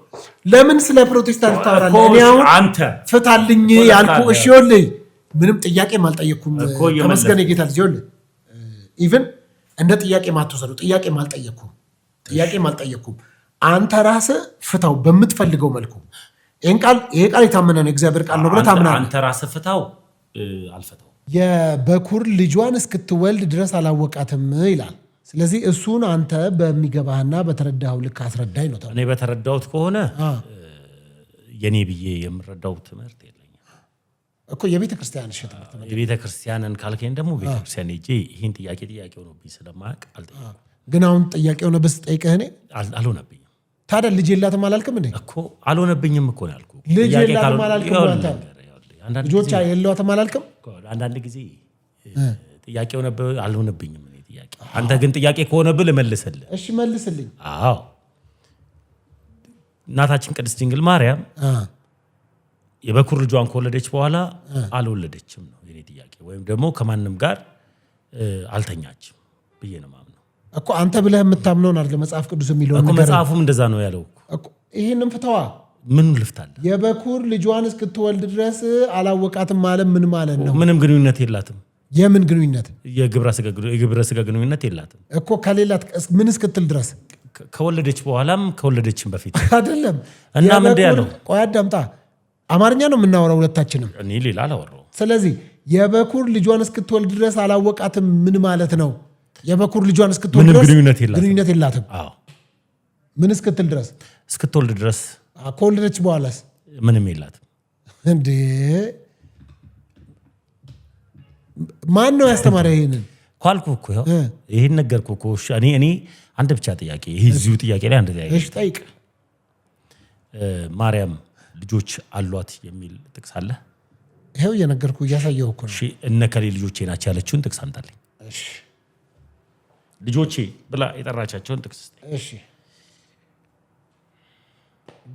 ለምን ስለ ፕሮቴስታንት ታወራለህ? እኔ አሁን አንተ ፍታልኝ ያልኩህ እሺ ይኸውልህ ምንም ጥያቄም አልጠየቅኩም። ተመስገን የጌታ ልጅ ይኸውልህ ኢቭን እንደ ጥያቄ ማትወሰዱ ጥያቄም አልጠየቅኩም። አንተ ራስህ ፍታው በምትፈልገው መልኩ። ይሄ ቃል የታመነ ነው እግዚአብሔር ቃል ነው ብለህ ታምናለህ። አንተ ራስህ ፍታው። አልፈታው። የበኩር ልጇን እስክትወልድ ድረስ አላወቃትም ይላል። ስለዚህ እሱን አንተ በሚገባህና በተረዳኸው ልክ አስረዳኝ ነው። እኔ በተረዳሁት ከሆነ የኔ ብዬ የምረዳው ትምህርት የለኝም እኮ የቤተ ክርስቲያን ትምህርት ነው። የቤተ ክርስቲያንን ካልከኝ ደግሞ ቤተ ክርስቲያን ሄጄ ይህን ጥያቄ ሆኖብኝ ስለማያውቅ አልጠየኩም። ግን አሁን ጥያቄ ሆነብህ ስጠይቅህ እኔ አልሆነብኝም። ታዲያ ልጅ የላትም አላልክም እንዴ? እኮ አልሆነብኝም እኮ ነው ያልኩህ። ልጅ የላትም አላልክም? ልጆች የለዋትም አላልክም? አንዳንድ ጊዜ ጥያቄ ሆነብህ አልሆነብኝም። ጥያቄ አንተ ግን ጥያቄ ከሆነብህ ልመልስልህ። እሺ መልስልኝ። አዎ እናታችን ቅድስት ድንግል ማርያም የበኩር ልጇን ከወለደች በኋላ አልወለደችም ነው የኔ ጥያቄ። ወይም ደግሞ ከማንም ጋር አልተኛችም ብዬ ነው የማምነው እኮ። አንተ ብለህ የምታምነውን አይደል መጽሐፍ ቅዱስ የሚለው እኮ። መጽሐፉም እንደዛ ነው ያለው እኮ። ይሄንን ፍተዋ። ምኑ ልፍታለህ? የበኩር ልጇን እስክትወልድ ድረስ አላወቃትም ማለት ምን ማለት ነው? ምንም ግንኙነት የላትም። የምን ግንኙነት? የግብረ ስጋ ግንኙነት የላትም እኮ። ከሌላት ምን እስክትል ድረስ? ከወለደች በኋላም ከወለደችም በፊት አይደለም። እና ምንድን ያለው? ቆይ አዳምጣ። አማርኛ ነው የምናወራው ሁለታችንም። እኔ ሌላ አላወራሁም። ስለዚህ የበኩር ልጇን እስክትወልድ ድረስ አላወቃትም ምን ማለት ነው? የበኩር ልጇን እስክትወልድ ድረስ ግንኙነት የላትም። ምን እስክትል ድረስ? እስክትወልድ ድረስ። ከወለደች በኋላስ? ምንም የላትም። እንዴ ማን ነው ያስተማረ? ይሄንን ኳልኩ እኮ ይሄን ነገርኩ እኮ። እኔ አንድ ብቻ ጥያቄ፣ ይሄ እዚሁ ጥያቄ ላይ አንድ ጥያቄ ጠይቅ። ማርያም ልጆች አሏት የሚል ጥቅስ አለ? ይሄው እየነገርኩ እያሳየሁ እኮ ነው። እነ ከሌ ልጆቼ ናቸው ያለችውን ጥቅስ አምጣልኝ። ልጆቼ ብላ የጠራቻቸውን ጥቅስ። እሺ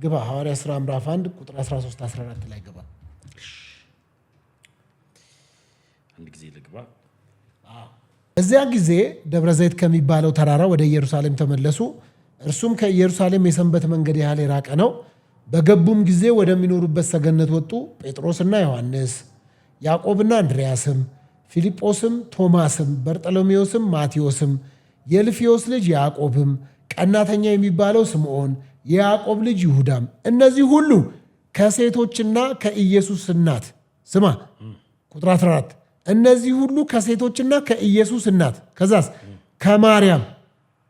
ግባ። ሐዋርያ ሥራ ምዕራፍ 1 ቁጥር 13-14 ላይ ግባ። አንድ ጊዜ ልግባ። እዚያ ጊዜ ደብረ ዘይት ከሚባለው ተራራ ወደ ኢየሩሳሌም ተመለሱ። እርሱም ከኢየሩሳሌም የሰንበት መንገድ ያህል የራቀ ነው። በገቡም ጊዜ ወደሚኖሩበት ሰገነት ወጡ። ጴጥሮስና ዮሐንስ፣ ያዕቆብና እንድርያስም፣ ፊልጶስም፣ ቶማስም፣ በርጠሎሜዎስም፣ ማቴዎስም፣ የልፊዮስ ልጅ ያዕቆብም፣ ቀናተኛ የሚባለው ስምዖን፣ የያዕቆብ ልጅ ይሁዳም፣ እነዚህ ሁሉ ከሴቶችና ከኢየሱስ እናት ስማ ቁጥር 14 እነዚህ ሁሉ ከሴቶችና ከኢየሱስ እናት ከዛስ ከማርያም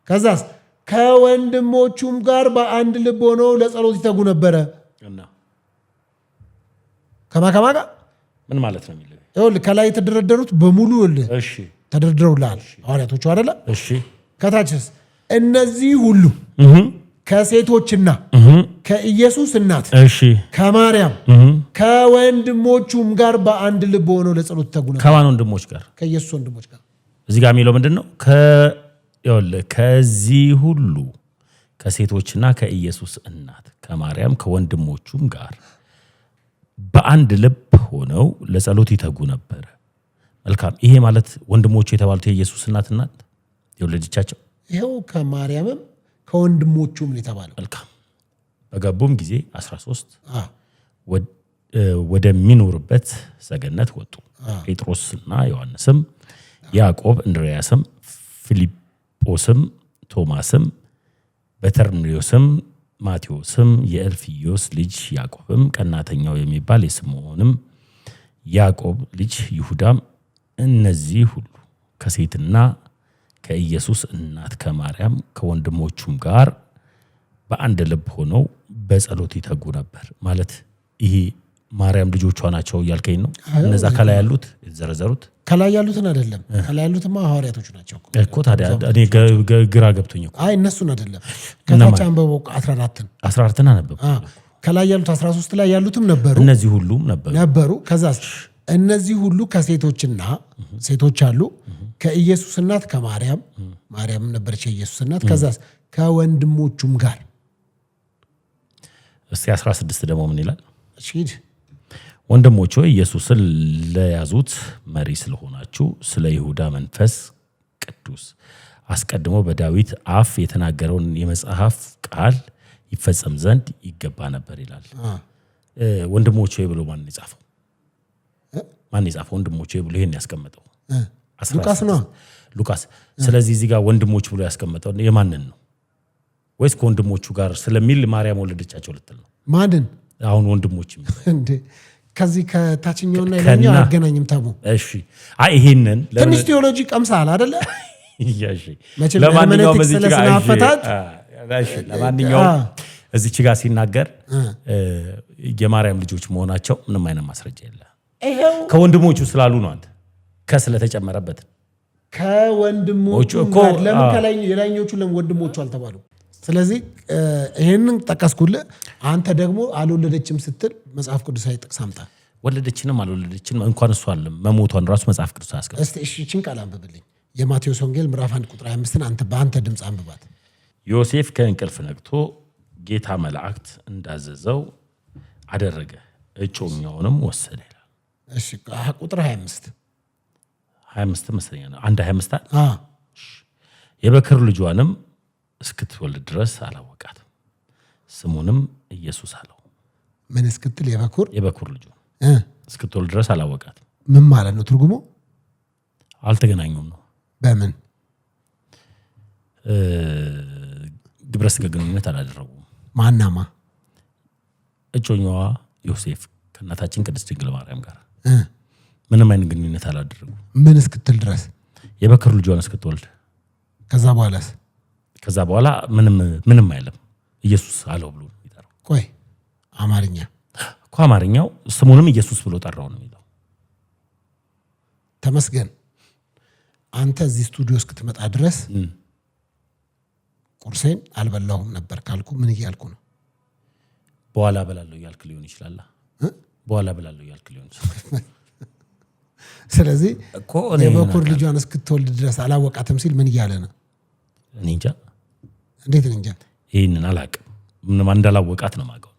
ከዛስ ከወንድሞቹም ጋር በአንድ ልብ ሆነው ለጸሎት ይተጉ ነበረ። ከማጋ ምን ማለት ነው የሚለው? ይኸውልህ ከላይ የተደረደሩት በሙሉ እሺ ተደርድረውልሃል ሐዋርያቶቹ አይደለ? እሺ ከታችስ እነዚህ ሁሉ ከሴቶችና ከኢየሱስ እናት እሺ ከማርያም ከወንድሞቹም ጋር በአንድ ልብ ሆነው ለጸሎት ይተጉ ነበር። ከማን ወንድሞች ጋር? ከኢየሱስ ወንድሞች ጋር። እዚህ ጋር የሚለው ምንድን ነው? ከዚህ ሁሉ ከሴቶችና ከኢየሱስ እናት ከማርያም ከወንድሞቹም ጋር በአንድ ልብ ሆነው ለጸሎት ይተጉ ነበር። መልካም። ይሄ ማለት ወንድሞቹ የተባሉት የኢየሱስ እናትና የወለደቻቸው ይኸው ከማርያምም ከወንድሞቹም ነው የተባለው። መልካም። በገቡም ጊዜ 13 ወደሚኖርበት ሰገነት ወጡ። ጴጥሮስና ዮሐንስም፣ ያዕቆብ፣ እንድርያስም፣ ፊልጶስም፣ ቶማስም፣ በተርሚዮስም፣ ማቴዎስም፣ የእልፍዮስ ልጅ ያዕቆብም፣ ቀናተኛው የሚባል የስምዖንም ያዕቆብ ልጅ ይሁዳም፣ እነዚህ ሁሉ ከሴትና ከኢየሱስ እናት ከማርያም ከወንድሞቹም ጋር በአንድ ልብ ሆነው በጸሎት ይተጉ ነበር። ማለት ይሄ ማርያም ልጆቿ ናቸው እያልከኝ ነው? እነዛ ከላይ ያሉት የተዘረዘሩት ከላይ ያሉትን አይደለም። ከላይ ያሉትማ ሐዋርያቶች ናቸው እኮ። ታዲያ እኔ ግራ ገብቶኝ እኮ። አይ እነሱን አይደለም። ከታች አንበበው 14ን አነበብኩ። ከላይ ያሉት 13 ላይ ያሉትም ነበሩ። እነዚህ ሁሉም ነበሩ። ከዛስ እነዚህ ሁሉ ከሴቶችና ሴቶች አሉ ከኢየሱስ እናት ከማርያም ማርያም ነበረች የኢየሱስ እናት። ከዛስ ከወንድሞቹም ጋር። እስቲ 16 ደግሞ ምን ይላል? እሺ ወንድሞች ሆይ ኢየሱስን ለያዙት መሪ ስለሆናችሁ ስለ ይሁዳ መንፈስ ቅዱስ አስቀድሞ በዳዊት አፍ የተናገረውን የመጽሐፍ ቃል ይፈጸም ዘንድ ይገባ ነበር ይላል። ወንድሞች ሆይ ብሎ ማን የጻፈው? ወንድሞች ሆይ ብሎ ይሄን ያስቀመጠው ሉቃስ ነው። ሉቃስ። ስለዚህ እዚህ ጋር ወንድሞች ብሎ ያስቀመጠው የማንን ነው? ወይስ ከወንድሞቹ ጋር ስለሚል ማርያም ወለደቻቸው ልትል ነው? ማንን? አሁን ወንድሞች እንዴ ከዚህ ከታችኛውና ይለኛው አገናኝም ታሙ። እሺ አይ ይሄንን ትንሽ ቴዎሎጂ ቀምሳል አይደለ? እሺ ለማንኛውም እዚች ጋር ሲናገር የማርያም ልጆች መሆናቸው ምንም አይነት ማስረጃ የለ። ከወንድሞቹ ስላሉ ነው። አንተ ከስለተጨመረበት ከወንድሞቹ ጋር ለምን ከላይ የላይኞቹ ለምን ወንድሞቹ አልተባሉ? ስለዚህ ይሄንን ጠቀስኩልህ። አንተ ደግሞ አልወለደችም ስትል መጽሐፍ ቅዱሳዊ ጥቅስ አምጣ። ወለደችንም አልወለደችንም እንኳን እሷ አለ መሞቷን ራሱ መጽሐፍ ቅዱስ አያስቀምጥም። እስቲ እሺ እቺን ቃል አንብብልኝ። የማቴዎስ ወንጌል ምዕራፍ 1 ቁጥር 25ን አንተ በአንተ ድምጽ አንብባት። ዮሴፍ ከእንቅልፍ ነቅቶ ጌታ መላእክት እንዳዘዘው አደረገ፣ እጮኛውንም ወሰደ ይላል። እሺ ቁጥር 25 መስለኛ ነው። 1:25 የበክር ልጇንም እስክትወልድ ድረስ አላወቃትም፣ ስሙንም ኢየሱስ አለው። ምን እስክትል? የበኩር ልጁ እስክትወልድ ድረስ አላወቃትም። ምን ማለት ነው ትርጉሙ? አልተገናኙም ነው። በምን ግብረ ስጋ ግንኙነት አላደረጉም። ማናማ? እጮኛዋ ዮሴፍ ከእናታችን ቅድስት ድንግል ማርያም ጋር ምንም አይነት ግንኙነት አላደረጉም። ምን እስክትል ድረስ? የበኩር ልጇን እስክትወልድ። ከዛ በኋላ ምንም አይልም። ኢየሱስ አለው ብሎ ይጠራው። ቆይ አማርኛ እኮ አማርኛው ስሙንም ኢየሱስ ብሎ ጠራው ነው የሚለው። ተመስገን። አንተ እዚህ ስቱዲዮ እስክትመጣ ድረስ ቁርሴን አልበላሁም ነበር ካልኩ ምን እያልኩ ነው? በኋላ በላለሁ እያልክ ሊሆን ይችላል። በኋላ በላለሁ እያልክ ሊሆን ይችላል። ስለዚህ የበኩር ልጇን እስክትወልድ ድረስ አላወቃትም ሲል ምን እያለ ነው? እኔ እንጃ። እንዴት እንጃ? ይሄንን አላውቅም። ምንም እንዳላወቃት ነው የማውቀው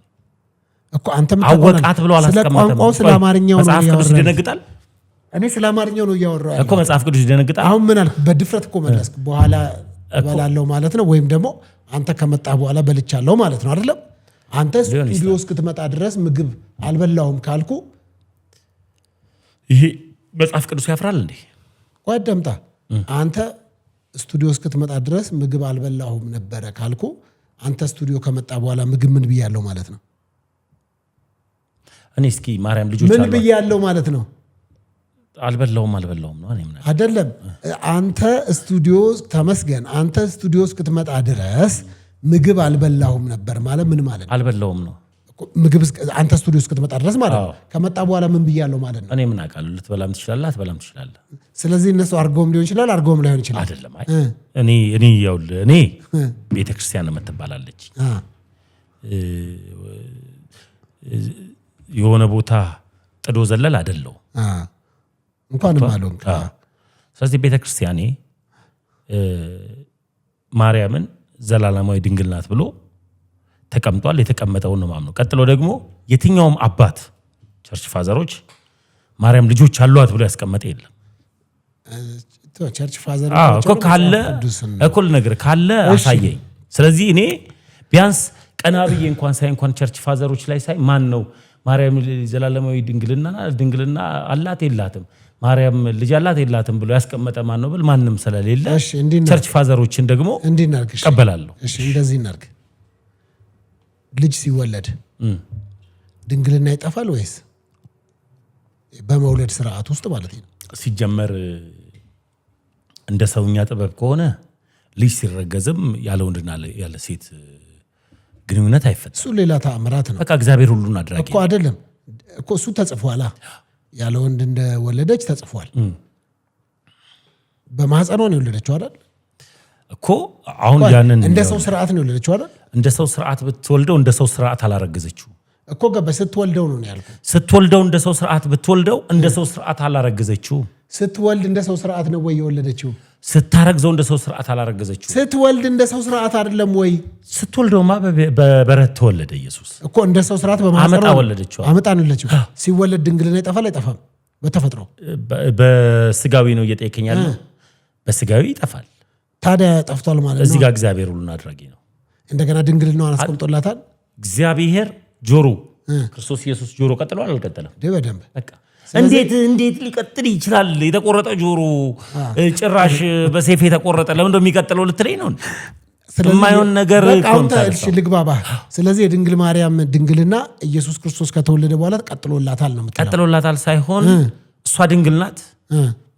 እኮ። አንተም አወቃት ብሎ አላስቀመጠም። ስለ አማርኛው ነው መጽሐፍ ቅዱስ ይደነግጣል። እኔ ስለ አማርኛው ነው እያወራሁ እኮ። መጽሐፍ ቅዱስ ይደነግጣል። አሁን ምን አልክ? በድፍረት እኮ መለስክ። በኋላ እበላለሁ ማለት ነው፣ ወይም ደግሞ አንተ ከመጣ በኋላ በልቻለሁ ማለት ነው አይደለም? አንተ ስቱዲዮ እስክትመጣ ድረስ ምግብ አልበላሁም ካልኩ ይሄ መጽሐፍ ቅዱስ ያፍራል እንዴ? ቆይ አዳምጣ። አንተ ስቱዲዮ እስክትመጣ ድረስ ምግብ አልበላሁም ነበረ ካልኩ አንተ ስቱዲዮ ከመጣ በኋላ ምግብ ምን ብያለሁ ማለት ነው? እኔ እስኪ ማርያም ልጆች ምን ብያለሁ ማለት ነው? አልበላውም ነው እኔ ምን አይደለም። አንተ ስቱዲዮ ተመስገን፣ አንተ ስቱዲዮ እስክትመጣ ድረስ ምግብ አልበላሁም ነበር ማለት ምን ማለት ነው? አልበላውም ነው ምግብ አንተ ስቱዲዮ እስክትመጣ ድረስ ማለት ነው። ከመጣ በኋላ ምን ብያለሁ ማለት ነው? እኔ ምን አውቃለሁ? ልትበላም ትችላለህ፣ አትበላም ትችላለህ። ስለዚህ እነሱ አርገውም ሊሆን ይችላል፣ አርገውም ላይሆን ይችላል። አይደለም እኔ ይኸውልህ እኔ ቤተክርስቲያን የምትባላለች የሆነ ቦታ ጥዶ ዘለል አይደለው እንኳንም አለው። ስለዚህ ቤተክርስቲያኔ ማርያምን ዘላለማዊ ድንግል ናት ብሎ ተቀምጧል። የተቀመጠውን ነው ማምነው። ቀጥሎ ደግሞ የትኛውም አባት ቸርች ፋዘሮች ማርያም ልጆች አሏት ብሎ ያስቀመጠ የለም። ቸርች ፋዘር እኮ ካለ እኩል ነገር ካለ አሳየኝ። ስለዚህ እኔ ቢያንስ ቀና ብዬ እንኳን ቸርች ፋዘሮች ላይ ሳይ ማን ነው ማርያም ዘላለማዊ ድንግልና አላት የላትም፣ ማርያም ልጅ አላት የላትም ብሎ ያስቀመጠ ማን ነው ብል ማንም ስለሌለ ቸርች ፋዘሮችን ደግሞ እቀበላለሁ። እሺ እንደዚህ እናድርግ። ልጅ ሲወለድ ድንግልና ይጠፋል ወይስ በመውለድ ስርዓት ውስጥ ማለት ነው? ሲጀመር እንደ ሰውኛ ጥበብ ከሆነ ልጅ ሲረገዝም ያለ ወንድና ያለ ሴት ግንኙነት አይፈጠርም። እሱ ሌላ ተአምራት ነው። በቃ እግዚአብሔር ሁሉን አድራጊ እኮ አይደለም እኮ እሱ ተጽፏል። ያለ ወንድ እንደወለደች ተጽፏል። በማህፀኗ ነው የወለደችው አይደል እኮ። አሁን ያንን እንደ ሰው ስርዓት ነው የወለደችው አይደል? እንደ ሰው ስርዓት ብትወልደው እንደ ሰው ስርዓት አላረገዘችው እኮ። ገባ ስትወልደው ነው ያልኩት። ስትወልደው እንደ ሰው ስርዓት ብትወልደው እንደ ሰው ስርዓት አላረገዘችው። ስትወልድ እንደ ሰው ስርዓት ነው ወይ የወለደችው? ስታረግዘው እንደ ሰው ስርዓት አላረገዘችው። ስትወልድ እንደ ሰው ስርዓት አይደለም ወይ? ስትወልደውማ በበረት ተወለደ ኢየሱስ እኮ። እንደ ሰው ስርዓት በማህፀኗ ወለደችው። አመጣ ነው የወለደችው። ሲወለድ ድንግልና ይጠፋል አይጠፋም? በተፈጥሮ በስጋዊ ነው እየጠየቀኝ ያለው። በስጋዊ ይጠፋል። ታዲያ ጠፍቷል ማለት ነው። እዚህ ጋር እግዚአብሔር ሁሉን አድራጊ ነው። እንደገና ድንግልናዋን አስቀምጦላታል እግዚአብሔር። ጆሮ ክርስቶስ ኢየሱስ ጆሮ ቀጥሏል አልቀጠለም? በደንብ በቃ እንዴት ሊቀጥል ይችላል? የተቆረጠ ጆሮ ጭራሽ በሰይፍ የተቆረጠ ለምን እንደሚቀጥለው ልትለኝ ነው? የማይሆን ነገር ልግባባ። ስለዚህ የድንግል ማርያም ድንግልና ኢየሱስ ክርስቶስ ከተወለደ በኋላ ቀጥሎላታል ነው የምትለው? ቀጥሎላታል ሳይሆን እሷ ድንግል ናት፣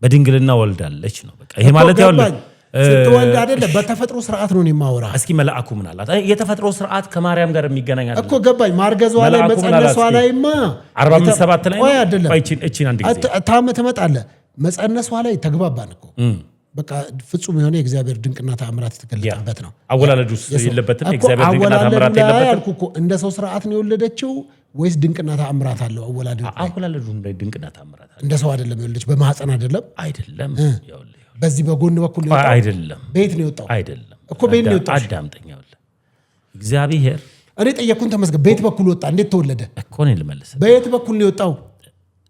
በድንግልና ወልዳለች ነው በቃ። ይሄ ማለት ያው ስትወልድ አይደለም፣ በተፈጥሮ ስርዓት ነው የማወራ። እስኪ መልአኩ ምን አላት? የተፈጥሮ ስርዓት ከማርያም ጋር የሚገናኝ አይደለም እኮ። ገባኝ። ማርገዟ ላይ መጸነሷ ላይማ 47 ላይ ነው አይደለም? እቺን አንድ ጊዜ ትመጣለህ። መጸነሷ ላይ ተግባባን እኮ። በቃ ፍጹም የሆነ የእግዚአብሔር ድንቅና ተአምራት የተገለጠበት ነው። አወላለዱስ የለበትም? የእግዚአብሔር ድንቅና ተአምራት የለበትም እኮ። እንደ ሰው ስርዓት ነው የወለደችው ወይስ ድንቅና ተአምራት አለው? አወላለዱ ድንቅና ተአምራት አለው። እንደ ሰው አይደለም የወለደች፣ በማህፀን አይደለም በዚህ በጎን በኩል ነው አይደለም? ቤት ነው የወጣው አይደለም እኮ። ቤት ነው የወጣው። አዳምጠኝ። እግዚአብሔር እኔ ጠየቅኩን ተመስገን። ቤት በኩል ወጣ። እንዴት ተወለደ እኮ ነው ልመልስ። በየት በኩል ነው የወጣው?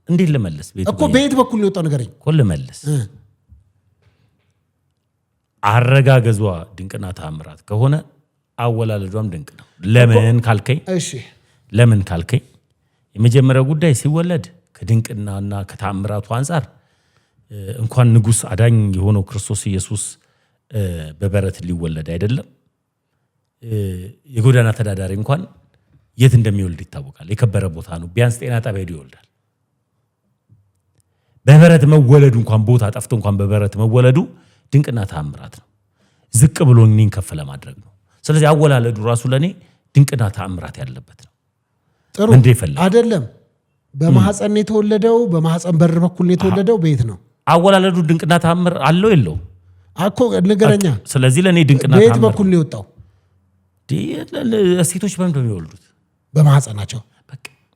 እንዴት ልመልስ? ቤት እኮ በየት በኩል ነው የወጣው ንገረኝ እኮ ልመልስ። አረጋገዟ ድንቅና ተአምራት ከሆነ አወላለዷም ድንቅ ነው። ለምን ካልከኝ የመጀመሪያው ጉዳይ ሲወለድ ከድንቅናና ከተአምራቱ አንጻር እንኳን ንጉሥ አዳኝ የሆነው ክርስቶስ ኢየሱስ በበረት ሊወለድ አይደለም፣ የጎዳና ተዳዳሪ እንኳን የት እንደሚወልድ ይታወቃል። የከበረ ቦታ ነው። ቢያንስ ጤና ጣቢያ ሄዶ ይወልዳል። በበረት መወለዱ እንኳን ቦታ ጠፍቶ እንኳን በበረት መወለዱ ድንቅና ተአምራት ነው። ዝቅ ብሎ እኔን ከፍ ለማድረግ ነው። ስለዚህ አወላለዱ ራሱ ለኔ ድንቅና ተአምራት ያለበት ነው። ጥሩ አይደለም? በማህፀን ነው የተወለደው። በማህፀን በር በኩል ነው የተወለደው። ቤት ነው አወላለዱ ድንቅና ተአምር አለው የለው እኮ ንገረኛ። ስለዚህ ለኔ ድንቅና ተአምር ቤት በኩል ነው የወጣው። ሴቶች በምን እንደሚወልዱት በማህፀናቸው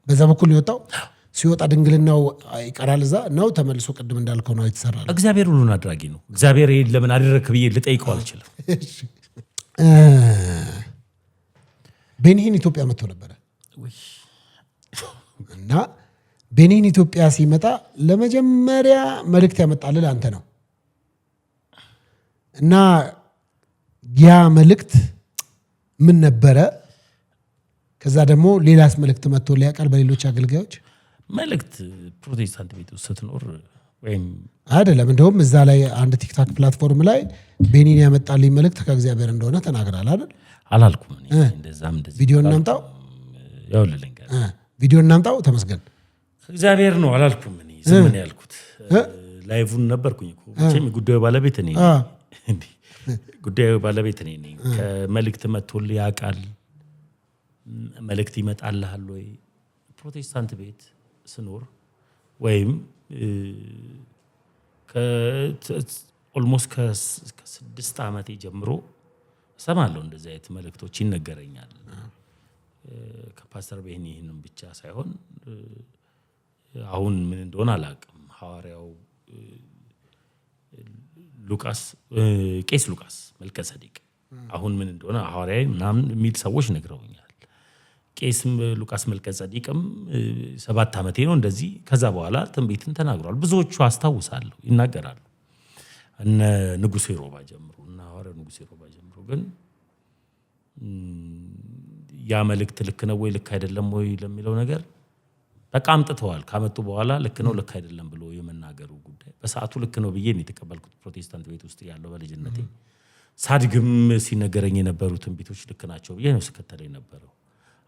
በዛ በኩል ነው የወጣው። ሲወጣ ድንግልናው ይቀራል እዛ ነው ተመልሶ ቅድም እንዳልከው ነው የተሰራው። እግዚአብሔር ሁሉን አድራጊ ነው። እግዚአብሔር ለምን አደረክ ብዬ ልጠይቀው አልችልም። ቤኒን ኢትዮጵያ መጥቶ ነበረ እና ቤኒን ኢትዮጵያ ሲመጣ ለመጀመሪያ መልእክት ያመጣልህ አንተ ነው እና ያ መልእክት ምን ነበረ? ከዛ ደግሞ ሌላስ መልእክት መጥቶ ሊያቀርብ በሌሎች አገልጋዮች መልእክት ፕሮቴስታንት ቤት ውስጥ ስትኖር ወይም አይደለም። እንደውም እዛ ላይ አንድ ቲክታክ ፕላትፎርም ላይ ቤኒን ያመጣልኝ መልእክት ከእግዚአብሔር እንደሆነ ተናግራል አይደል? አላልኩም። እንደዛም ቪዲዮ እናምጣው፣ ያውልልኝ ቪዲዮ እናምጣው። ተመስገን እግዚአብሔር ነው አላልኩም። እኔ ዝም ነው ያልኩት። ላይቭን ነበርኩኝ እኮ መቼም ጉዳዩ ባለቤት እኔ ጉዳዩ ባለቤት እኔ ነኝ። ከመልእክት መጥቶልህ ያውቃል? መልእክት ይመጣልሃል ወይ? ፕሮቴስታንት ቤት ስኖር ወይም ኦልሞስት ከ6 ዓመቴ ጀምሮ እሰማለሁ እንደዚህ አይነት መልእክቶች ይነገረኛል። ከፓስተር ቤኒ ይህንን ብቻ ሳይሆን አሁን ምን እንደሆነ አላውቅም። ሐዋርያው ቄስ ሉቃስ መልከጸዴቅ አሁን ምን እንደሆነ ሐዋርያዊ ምናምን የሚል ሰዎች ነግረውኛል። ቄስ ሉቃስ መልከጸዴቅም 7 ዓመቴ ነው እንደዚህ። ከዛ በኋላ ትንቢትን ተናግሯል። ብዙዎቹ አስታውሳለሁ ይናገራሉ። እነ ንጉሴ ሮባ ጀምሮ እና ሐዋርያው ንጉሴ ሮባ ጀምሮ ግን ያ መልእክት ልክ ነው ወይ ልክ አይደለም ወይ ለሚለው ነገር በቃ አምጥተዋል። ካመጡ በኋላ ልክ ነው ልክ አይደለም ብሎ የመናገሩ ጉዳይ በሰዓቱ ልክ ነው ብዬ ነው የተቀበልኩት። ፕሮቴስታንት ቤት ውስጥ ያለው በልጅነቴ ሳድግም ሲነገረኝ የነበሩ ትንቢቶች ልክ ናቸው ብዬ ነው ስከተል የነበረው።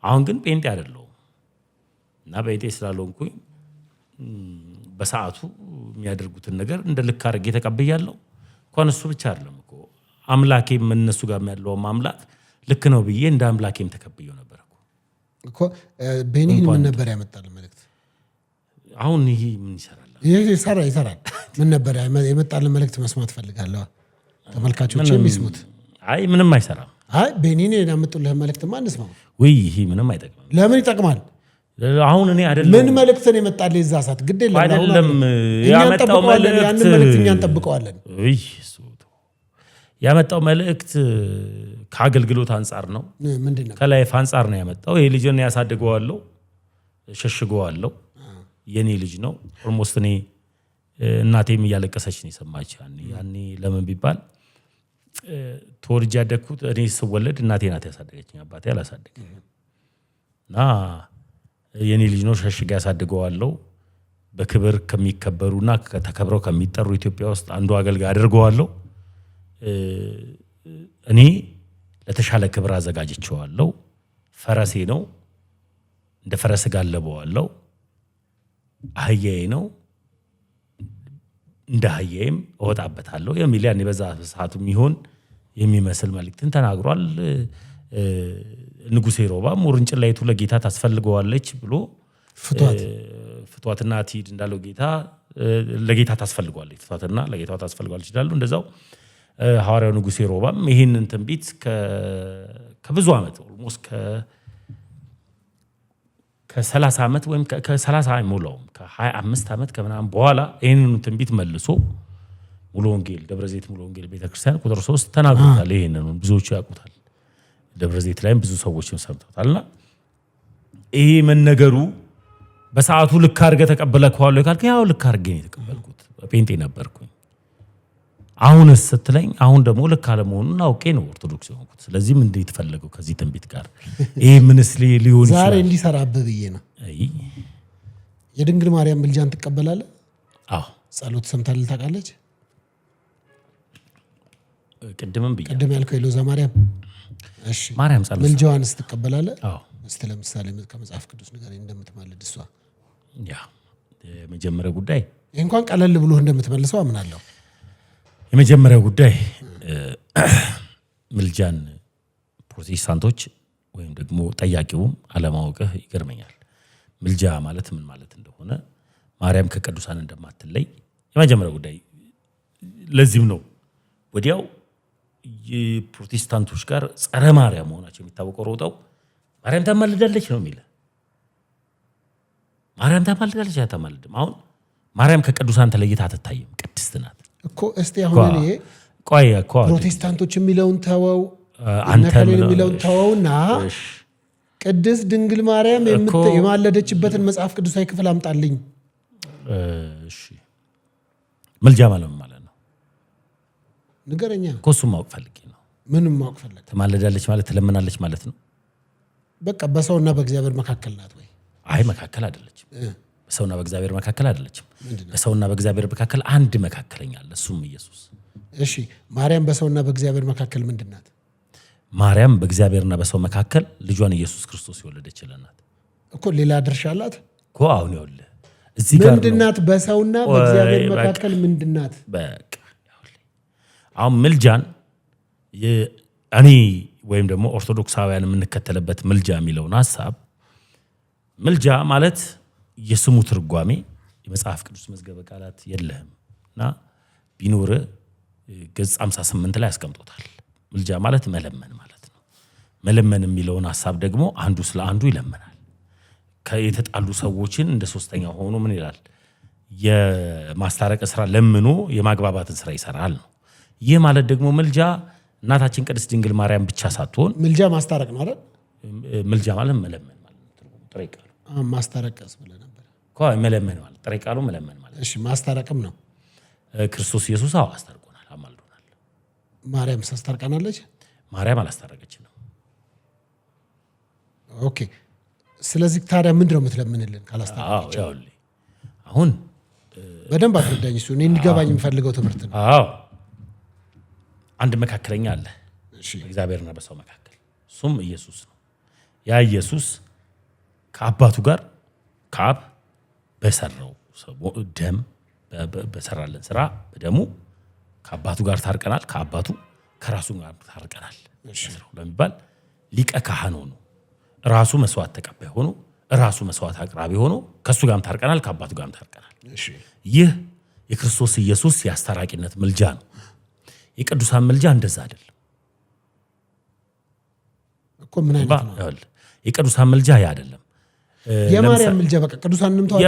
አሁን ግን ጴንጤ አይደለሁም እና ጴንጤ ስላልሆንኩኝ በሰዓቱ የሚያደርጉትን ነገር እንደ ልክ አድርጌ ተቀብያለሁ። እንኳን እሱ ብቻ አይደለም እኮ አምላኬም እነሱ ጋር ያለው አምላክ ልክ ነው ብዬ እንደ አምላኬም ተቀብየው ነበር እኮ። ቤኒን ምን ነበር ያመጣል መልእክት? አሁን ይሄ ምን ይሰራል? ይሰራል። ምን ነበር የመጣል መልእክት መስማት ፈልጋለሁ። ተመልካቾች የሚስሙት። አይ ምንም አይሰራም። አይ ቤኒን ያመጡልህ መልእክት ማንስ ነው? ወይ ይሄ ምንም አይጠቅምም። ለምን ይጠቅማል? አሁን እኔ አይደለም ምን መልእክት ነው የመጣልህ? እዛ ሰዓት ግድ የለም አይደለም ያመጣው መልእክት ያንን መልእክት እኛ እንጠብቀዋለን። እይ ያመጣው መልእክት ከአገልግሎት አንጻር ነው። ምንድነው? ከላይፍ አንጻር ነው ያመጣው። ይሄ ልጅን ያሳድገዋለሁ፣ ሸሽገዋለሁ። የኔ ልጅ ነው። ኦልሞስት እኔ እናቴም እያለቀሰች ነው የሰማች ያኔ ለምን ቢባል ተወልጄ ያደግኩት እኔ ስወለድ እናቴ ናት ያሳደገችኝ፣ አባቴ አላሳደገኝ እና የኔ ልጅ ነው። ሸሽጋ ያሳድገዋለሁ። በክብር ከሚከበሩና ከተከብረው ከሚጠሩ ኢትዮጵያ ውስጥ አንዱ አገልጋይ አድርገዋለሁ። እኔ ለተሻለ ክብር አዘጋጅቼዋለሁ። ፈረሴ ነው፣ እንደ ፈረስ ጋለበዋለሁ። አህያዬ ነው፣ እንደ አህያዬም እወጣበታለሁ የሚል ያኔ በዛ ሰዓቱ የሚሆን የሚመስል መልእክትን ተናግሯል። ንጉሴ ሮባም ውርንጭላይቱ ለጌታ ታስፈልገዋለች ብሎ ፍቷትና ትሂድ እንዳለው ጌታ ለጌታ ታስፈልገዋለች፣ ፍቷትና ለጌታ ታስፈልገዋለች ይላሉ። እንደዛው ሐዋርያው ንጉሴ ሮባም ይህንን ትንቢት ከብዙ ዓመት ኦልሞስት ከ30 ዓመት ወይም ከ30 አይሞላውም ከ25 ዓመት ከምናምን በኋላ ይህንን ትንቢት መልሶ ሙሉ ወንጌል ደብረዘይት ሙሉ ወንጌል ቤተክርስቲያን ቁጥር 3 ተናግሮታል። ይህንን ብዙዎቹ ያውቁታል። ደብረዘይት ላይም ብዙ ሰዎችም ሰምተውታልና ይሄ መነገሩ በሰዓቱ ልክ አድርገህ ተቀበለከዋለሁ ካልክ ያው ልክ አድርጌ ነው የተቀበልኩት። ጴንጤ ነበርኩኝ። አሁንስ ስትለኝ አሁን ደግሞ ልክ አለመሆኑን አውቄ ነው ኦርቶዶክስ የሆንኩት። ስለዚህ ምን እንደተፈለገው ከዚህ ትንቢት ጋር ይሄ ምንስ ሊሆን ይችላል? ዛሬ እንዲሰራብህ ብዬ ነው። የድንግል ማርያም ምልጃን ትቀበላለህ? አዎ። ጸሎት ሰምታለህ ታውቃለች? ቅድም ያልከው የሎዛ ማርያም እሺ፣ ማርያም ጸሎት ምልጃዋንስ ትቀበላለህ? አዎ። እስቲ ለምሳሌ ከመጽሐፍ ቅዱስ ንገረኝ እንደምትማልድ እሷ። ያ የመጀመሪያው ጉዳይ ይሄ እንኳን ቀለል ብሎ እንደምትመልሰው አምናለሁ። የመጀመሪያው ጉዳይ ምልጃን ፕሮቴስታንቶች ወይም ደግሞ ጠያቂውም አለማወቅህ ይገርመኛል። ምልጃ ማለት ምን ማለት እንደሆነ ማርያም ከቅዱሳን እንደማትለይ የመጀመሪያው ጉዳይ። ለዚህም ነው ወዲያው የፕሮቴስታንቶች ጋር ጸረ ማርያም መሆናቸው የሚታወቀው ሮጠው ማርያም ታማልዳለች ነው የሚለው። ማርያም ታማልዳለች አታማልድም? አሁን ማርያም ከቅዱሳን ተለይታ አትታይም፣ ቅድስት ናት እኮ። እስቲ አሁን እኔ ቆይ እኮ ፕሮቴስታንቶች የሚለውን ተወው፣ አንተ የሚለውን ተወውና ቅድስት ድንግል ማርያም የማለደችበትን መጽሐፍ ቅዱሳዊ ክፍል አምጣልኝ። እሺ ምልጃ ማለት ነው ንገረኛ እኮ። እሱም ማወቅ ፈልጌ ነው። ምንም ማወቅ ፈለግ? ትማለዳለች ማለት ትለምናለች ማለት ነው። በቃ በሰውና በእግዚአብሔር መካከል ናት ወይ? አይ መካከል አይደለችም። በሰውና በእግዚአብሔር መካከል አይደለችም። በሰውና በእግዚአብሔር መካከል አንድ መካከለኛ አለ፣ እሱም ኢየሱስ። እሺ ማርያም በሰውና በእግዚአብሔር መካከል ምንድን ናት? ማርያም በእግዚአብሔርና በሰው መካከል ልጇን ኢየሱስ ክርስቶስ የወለደች ናት እኮ። ሌላ ድርሻ አላት እኮ። አሁን ይኸውልህ እዚህ ጋር ምንድናት? በሰውና በእግዚአብሔር መካከል ምንድናት? በቃ አሁን ምልጃን እኔ ወይም ደግሞ ኦርቶዶክሳውያን የምንከተልበት ምልጃ የሚለውን ሐሳብ ምልጃ ማለት የስሙ ትርጓሜ የመጽሐፍ ቅዱስ መዝገበ ቃላት የለህም እና ቢኖር ገጽ 58 ላይ አስቀምጦታል። ምልጃ ማለት መለመን ማለት ነው። መለመን የሚለውን ሐሳብ ደግሞ አንዱ ስለ አንዱ ይለመናል። የተጣሉ ሰዎችን እንደ ሶስተኛ ሆኖ ምን ይላል? የማስታረቅ ስራ ለምኖ የማግባባትን ስራ ይሰራል ነው። ይህ ማለት ደግሞ ምልጃ እናታችን ቅድስት ድንግል ማርያም ብቻ ሳትሆን ምልጃ ማስታረቅ ነው አይደል? ምልጃ ማለት መለመን ማለት ነው። ትርጉሙ ጥሬ ቃሉ ማስታረቅስ ብለህ ነበር እኮ። መለመን ማለት ጥሬ ቃሉ መለመን ማለት። እሺ ማስታረቅም ነው። ክርስቶስ ኢየሱስ አስታርቆናል፣ አማልዶናል። ማርያም አስታርቀናለች? ማርያም አላስታረቀችንም። ኦኬ። ስለዚህ ታዲያ ምንድነው የምትለምንልን ካላስታረቀች? አሁን በደንብ አስረዳኝ። እሱ እኔ እንዲገባኝ የምፈልገው ትምህርት ነው። አንድ መካከለኛ አለ በእግዚአብሔርና በሰው መካከል፣ እሱም ኢየሱስ ነው። ያ ኢየሱስ ከአባቱ ጋር ከአብ በሰራው ደም በሰራለን ስራ በደሙ ከአባቱ ጋር ታርቀናል፣ ከአባቱ ከራሱ ጋር ታርቀናል ለሚባል ሊቀ ካህን ሆኖ ራሱ መስዋዕት ተቀባይ ሆኖ ራሱ መስዋዕት አቅራቢ ሆኖ ከሱ ጋርም ታርቀናል፣ ከአባቱ ጋርም ታርቀናል። ይህ የክርስቶስ ኢየሱስ የአስታራቂነት ምልጃ ነው። የቅዱሳን ምልጃ እንደዛ አይደለም እኮ። ምን አይነት ነው የቅዱሳን ምልጃ? ያ አይደለም። የማርያም ምልጃ በቃ ቅዱሳንንም ተዋቸው።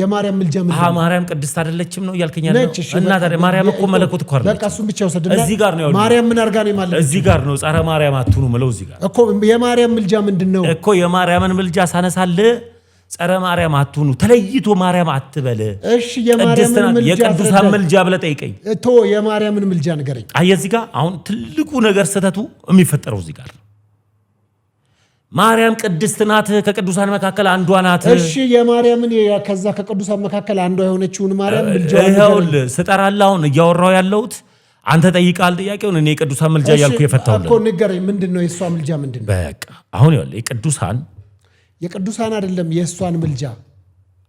የማርያም ምልጃ ምን? ማርያም ቅድስት አይደለችም ነው እያልከኝ ያለው? እና ታዲያ ማርያም እኮ መለኮት እኮ አይደለም። በቃ እሱን ብቻ ወሰድና እዚህ ጋር ነው። ማርያም ምን አርጋ ነው ማለት? እዚህ ጋር ነው ጻረ ማርያም አትሁኑ ምለው። እዚህ ጋር እኮ የማርያም ምልጃ ምንድነው እኮ? የማርያምን ምልጃ ሳነሳልህ ጸረ ማርያም አትሁኑ፣ ተለይቶ ማርያም አትበል። እሺ የማርያምን ምልጃ የቅዱሳን ምልጃ ብለህ ጠይቀኝ። የማርያምን ምልጃ ንገረኝ። አየህ እዚህ ጋር አሁን ትልቁ ነገር ስህተቱ የሚፈጠረው እዚህ ጋር። ማርያም ቅድስት ናት፣ ከቅዱሳን መካከል አንዷ ናት። እሺ የማርያምን ከዛ ከቅዱሳን መካከል አንዷ የሆነችውን ማርያም ምልጃ ይኸውልህ ስጠራልህ አሁን እያወራሁ ያለሁት አንተ ጠይቃል ጥያቄውን፣ እኔ የቅዱሳን ምልጃ እያልኩ የፈታሁልህ እኮ። ንገረኝ ምንድነው የእሷ ምልጃ ምንድነው? በቃ አሁን ይኸውልህ የቅዱሳን አይደለም የእሷን ምልጃ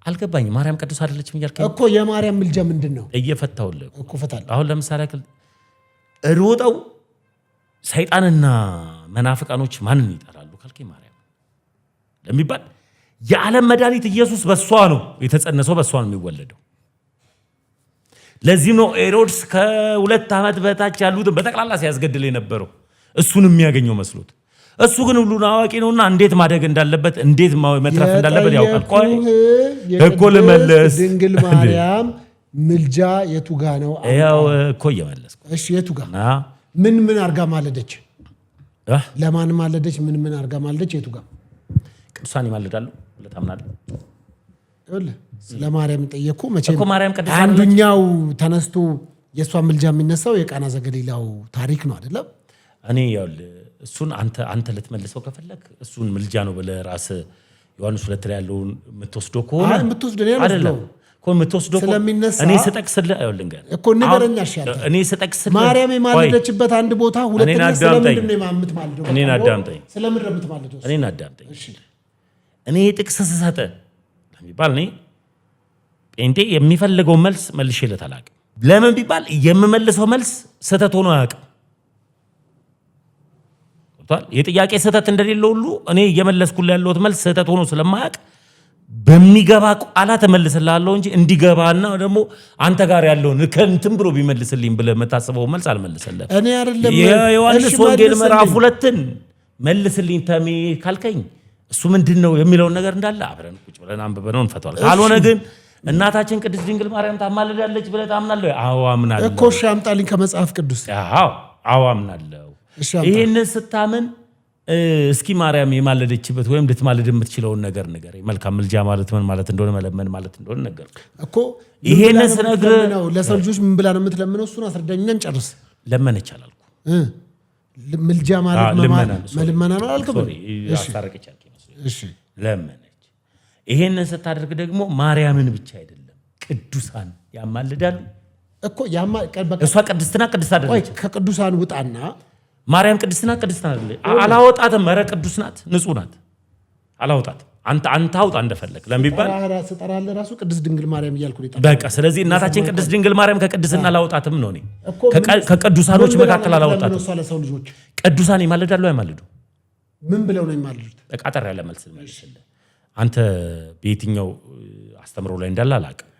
አልገባኝም። ማርያም ቅዱስ አይደለችም እያልከኝ እኮ። የማርያም ምልጃ ምንድነው? እየፈታሁልህ እኮ ፈታለሁ። አሁን ለምሳሌ ሮጠው ሰይጣንና መናፍቃኖች ማንን ይጠራሉ ካልከኝ ማርያም ለሚባል የዓለም መድኃኒት ኢየሱስ በሷ ነው የተጸነሰው፣ በሷ ነው የሚወለደው። ለዚህ ነው ሄሮድስ ከ2 ዓመት በታች ያሉትን በጠቅላላ ሲያስገድል የነበረው እሱን የሚያገኘው መስሎት። እሱ ግን ሁሉን አዋቂ ነውና እንዴት ማደግ እንዳለበት እንዴት መትረፍ እንዳለበት ያውቃል። ቆይ እኮ ልመለስ። ድንግል ማርያም ምልጃ የቱ ጋ ነው? ያው እኮ እየመለስኩ። እሺ የቱ ጋ? ምን አርጋ ማለደች? ለማን ማለደች? ምን አርጋ ማለደች? የቱ ጋ? ቅዱሳን ይማልዳሉ ብለህ ታምናለህ? ስለ ማርያም ጠየቅኩ። መቼም አንዱኛው ተነስቶ የእሷ ምልጃ የሚነሳው የቃና ዘገሊላው ታሪክ ነው አይደለም? እኔ ያውልህ እሱን አንተ ልትመልሰው ከፈለክ እሱን ምልጃ ነው ብለህ ራስህ ዮሐንስ 2 ላይ ያለውን የምትወስደው ከሆነ አይደለም እኮ የምትወስደው ስለሚነሳ እኔ ስጠቅስልህ አይወልንገ እኮ ንገረኛ ሻል እኔ ስጠቅስልህ ማርያም የማለደችበት አንድ ቦታ ሁለተኛ ስለምንድን ነው የምትማልደው? እኔን አዳምጠኝ። ስለምንድን ነው የምትማልደው? እኔን አዳምጠኝ። እኔ ጥቅስ ስሰጥ ለሚባል እኔ ጴንጤ የሚፈልገው መልስ መልሼለት አላውቅም። ለምን ቢባል የምመልሰው መልስ ስህተት ሆኖ አያውቅም። የጥያቄ ስህተት እንደሌለው ሁሉ እኔ እየመለስኩልህ ያለሁት መልስ ስህተት ሆኖ ስለማያውቅ በሚገባ ቃላት እመልስልሃለሁ እንጂ እንዲገባና ደግሞ አንተ ጋር ያለውን ከእንትን ብሎ ቢመልስልኝ ብለህ የምታስበው መልስ አልመልስልህም። እኔ አይደለም የዮሐንስ ወንጌል ምዕራፍ 2ን መልስልኝ ተሜ ካልከኝ እሱ ምንድን ነው የሚለውን ነገር እንዳለ አብረን ቁጭ ብለን አንብበነው እንፈታዋለን። ካልሆነ ግን እናታችን ቅድስት ድንግል ማርያም ታማልዳለች ብለህ ታምናለህ? አዎ አምናለሁ እኮ። እሺ አምጣልኝ ከመጽሐፍ ቅዱስ። አዎ አምናለሁ። ይሄንን ስታምን እስኪ ማርያም የማለደችበት ወይም ልትማልድ የምትችለውን ነገር ንገረኝ። መልካም ምልጃ ማለት ምን ማለት እንደሆነ መለመን ማለት እንደሆነ ነገር እኮ። ይሄንን ስነግርህ ለሰው ልጆች ምን ብላ ነው የምትለምነው? እሱን አስረዳኝና እንጨርስ። ለመነች አላልኩ። ምልጃ ማለት መልመና ነው አላልኩም? አስታረቀች አልከኝ። እሺ ለመነች። ይሄንን ስታደርግ ደግሞ ማርያምን ብቻ አይደለም ቅዱሳን ያማልዳሉ እኮ። እሷ ቅድስትና ቅድስት አይደለች። ከቅዱሳን ውጣና ማርያም ቅድስት ናት አይደል? አላወጣትም። ኧረ ቅዱስ ናት፣ ንጹህ ናት። አላወጣትም። አንተ አውጣ እንደፈለግ ለሚባል ስጠራለህ ራሱ ቅድስት ድንግል ማርያም እያልኩ ነው። በቃ ስለዚህ እናታችን ቅድስት ድንግል ማርያም ከቅድስና ላውጣትም ነው። እኔ ከቅዱሳኖች መካከል አላውጣትም። ቅዱሳን ይማልዳሉ አይማልዱ? ምን ብለው ነው ይማልዱት? በቃ አጠር ያለ መልስ መልስልህ። አንተ በየትኛው አስተምሮ ላይ እንዳለ አላውቅም።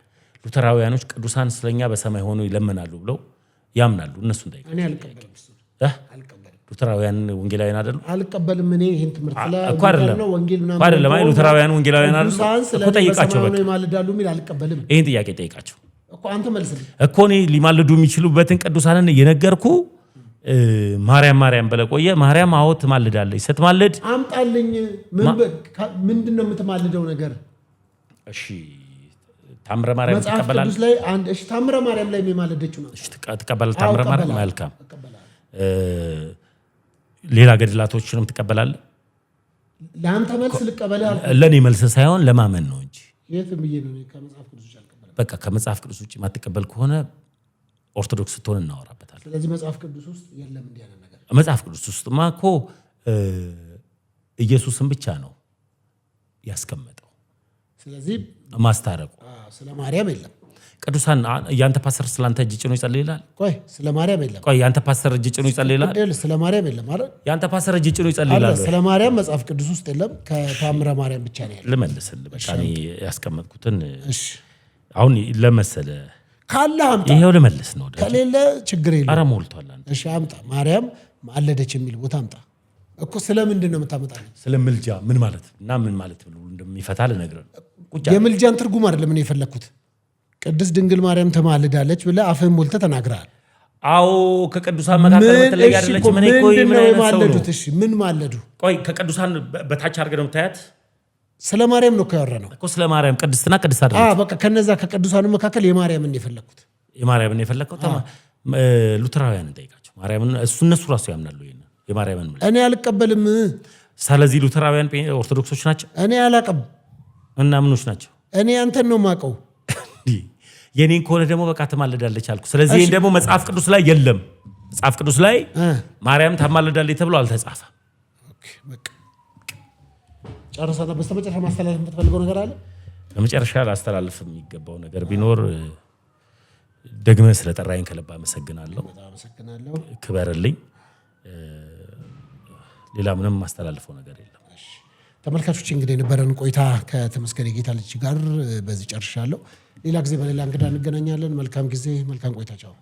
ሉተራውያኖች ቅዱሳን ስለኛ በሰማይ ሆኖ ይለምናሉ ብለው ያምናሉ። እነሱን ጠይቅ። እኔ አልቀበልም። ሉተራውያን ወንጌላውያን አይደሉ? አልቀበልም። እኔ ይሄን ትምህርት እኮ አይደለም ሉተራውያን ወንጌላውያን አይደሉ እኮ ጠይቃቸው። በቃ ይማልዳሉ የሚል አልቀበልም። ይሄን ጥያቄ ጠይቃቸው እኮ አንተ መልስልኝ እኮ። እኔ ሊማልዱ የሚችሉበትን ቅዱሳንን እየነገርኩ ማርያም በለቆየ ማርያም አዎ ትማልዳለች። ስትማልድ አምጣልኝ። ምንድን ነው የምትማልደው ነገር? እሺ ታምረ ማርያም ትቀበላለህ? መጽሐፍ ቅዱስ ላይ እሺ ታምረ ማርያም ላይ የማለደችው ነው። እሺ ትቀበላለህ? ታምረ ማርያም መልካም። ሌላ ገድላቶችንም ትቀበላለህ? ለአንተ መልስ ልቀበልህ? ለእኔ መልስ ሳይሆን ለማመን ነው እንጂ የትም ብዬ ነው ከመጽሐፍ ቅዱስ ውጭ አልቀበልም። በቃ ከመጽሐፍ ቅዱስ ውጭ የማትቀበል ከሆነ ኦርቶዶክስ ስትሆን እናወራበታለን። ስለዚህ መጽሐፍ ቅዱስ ውስጥ የለም እንዲህ አይነት ነገር። መጽሐፍ ቅዱስ ውስጥማ እኮ ኢየሱስን ብቻ ነው ያስቀመጠው። ስለዚህ ማስታረቁ ስለ ማርያም የለም። ቅዱሳን ያንተ ፓስተር ስላንተ እጅ ጭኖ ይጸልይላል? ቆይ ስለ ማርያም የለም። ቆይ ያንተ ፓስተር እጅ ጭኖ ይጸልይላል? ስለ ማርያም የለም አይደል? ያንተ ፓስተር እጅ ጭኖ ይጸልይላል? ስለ ማርያም መጽሐፍ ቅዱስ ውስጥ የለም። ከታምረ ማርያም ብቻ ነው ያለው። ልመልስልህ በቃ እኔ ያስቀመጥኩትን እሺ። አሁን ለመሰለ ካለ አምጣ። ይሄው ልመልስ ነው። ከሌለ ችግር የለም። ኧረ ሞልቷል። አንተ እሺ አምጣ። ማርያም ማለደች የሚል ቦታ አምጣ እኮ። ስለምንድን ነው የምታመጣው? ስለ ምልጃ ምን ማለት እና ምን ማለት ብሎ እንደሚፈታ ልነግርህ። የምልጃን ትርጉም አይደለም እኔ የፈለኩት። ቅድስት ድንግል ማርያም ትማልዳለች ብለህ አፍህን ሞልተህ ተናግረሃል። አዎ ከቅዱሳን መካከል በተለይ ያለች ምን ማለዱት? እሺ ምን ማለዱ? ቆይ ከቅዱሳን በታች አድርገህ ነው የምታያት? ስለ ማርያም ነው ያወራነው እኮ ስለ ማርያም ቅድስትና ቅድስት አይደለም። በቃ ከነዛ ከቅዱሳኑ መካከል የማርያምን የፈለኩት። የማርያምን የፈለከው ሉተራውያንን ጠይቃቸው። ማርያምን እነሱ ራሱ ያምናሉ ይሄን የማርያምን ማለት። እኔ አልቀበልም። ስለዚህ ሉተራውያን ኦርቶዶክሶች ናቸው። እኔ አላቀም እና ምኖች ናቸው? እኔ አንተን ነው የማውቀው። የኔን ከሆነ ደግሞ በቃ ትማልዳለች አልኩ። ስለዚህ ይሄን ደግሞ መጽሐፍ ቅዱስ ላይ የለም። መጽሐፍ ቅዱስ ላይ ማርያም ታማልዳለች ተብሎ አልተጻፈም። ኦኬ በቃ ጨርሰና በስተመጨረሻ ማስተላለፍ የምትፈልገው ነገር አለ? በመጨረሻ ላስተላልፍ የሚገባው ነገር ቢኖር ደግመህ ስለጠራኸኝ ከልብ አመሰግናለሁ። ክበርልኝ። ሌላ ምንም ማስተላልፈው ነገር የለም። ተመልካቾች እንግዲህ የነበረን ቆይታ ከተመስገን የጌታ ልጅ ጋር በዚህ ጨርሻለሁ። ሌላ ጊዜ በሌላ እንግዳ እንገናኛለን። መልካም ጊዜ፣ መልካም ቆይታ። ቻው።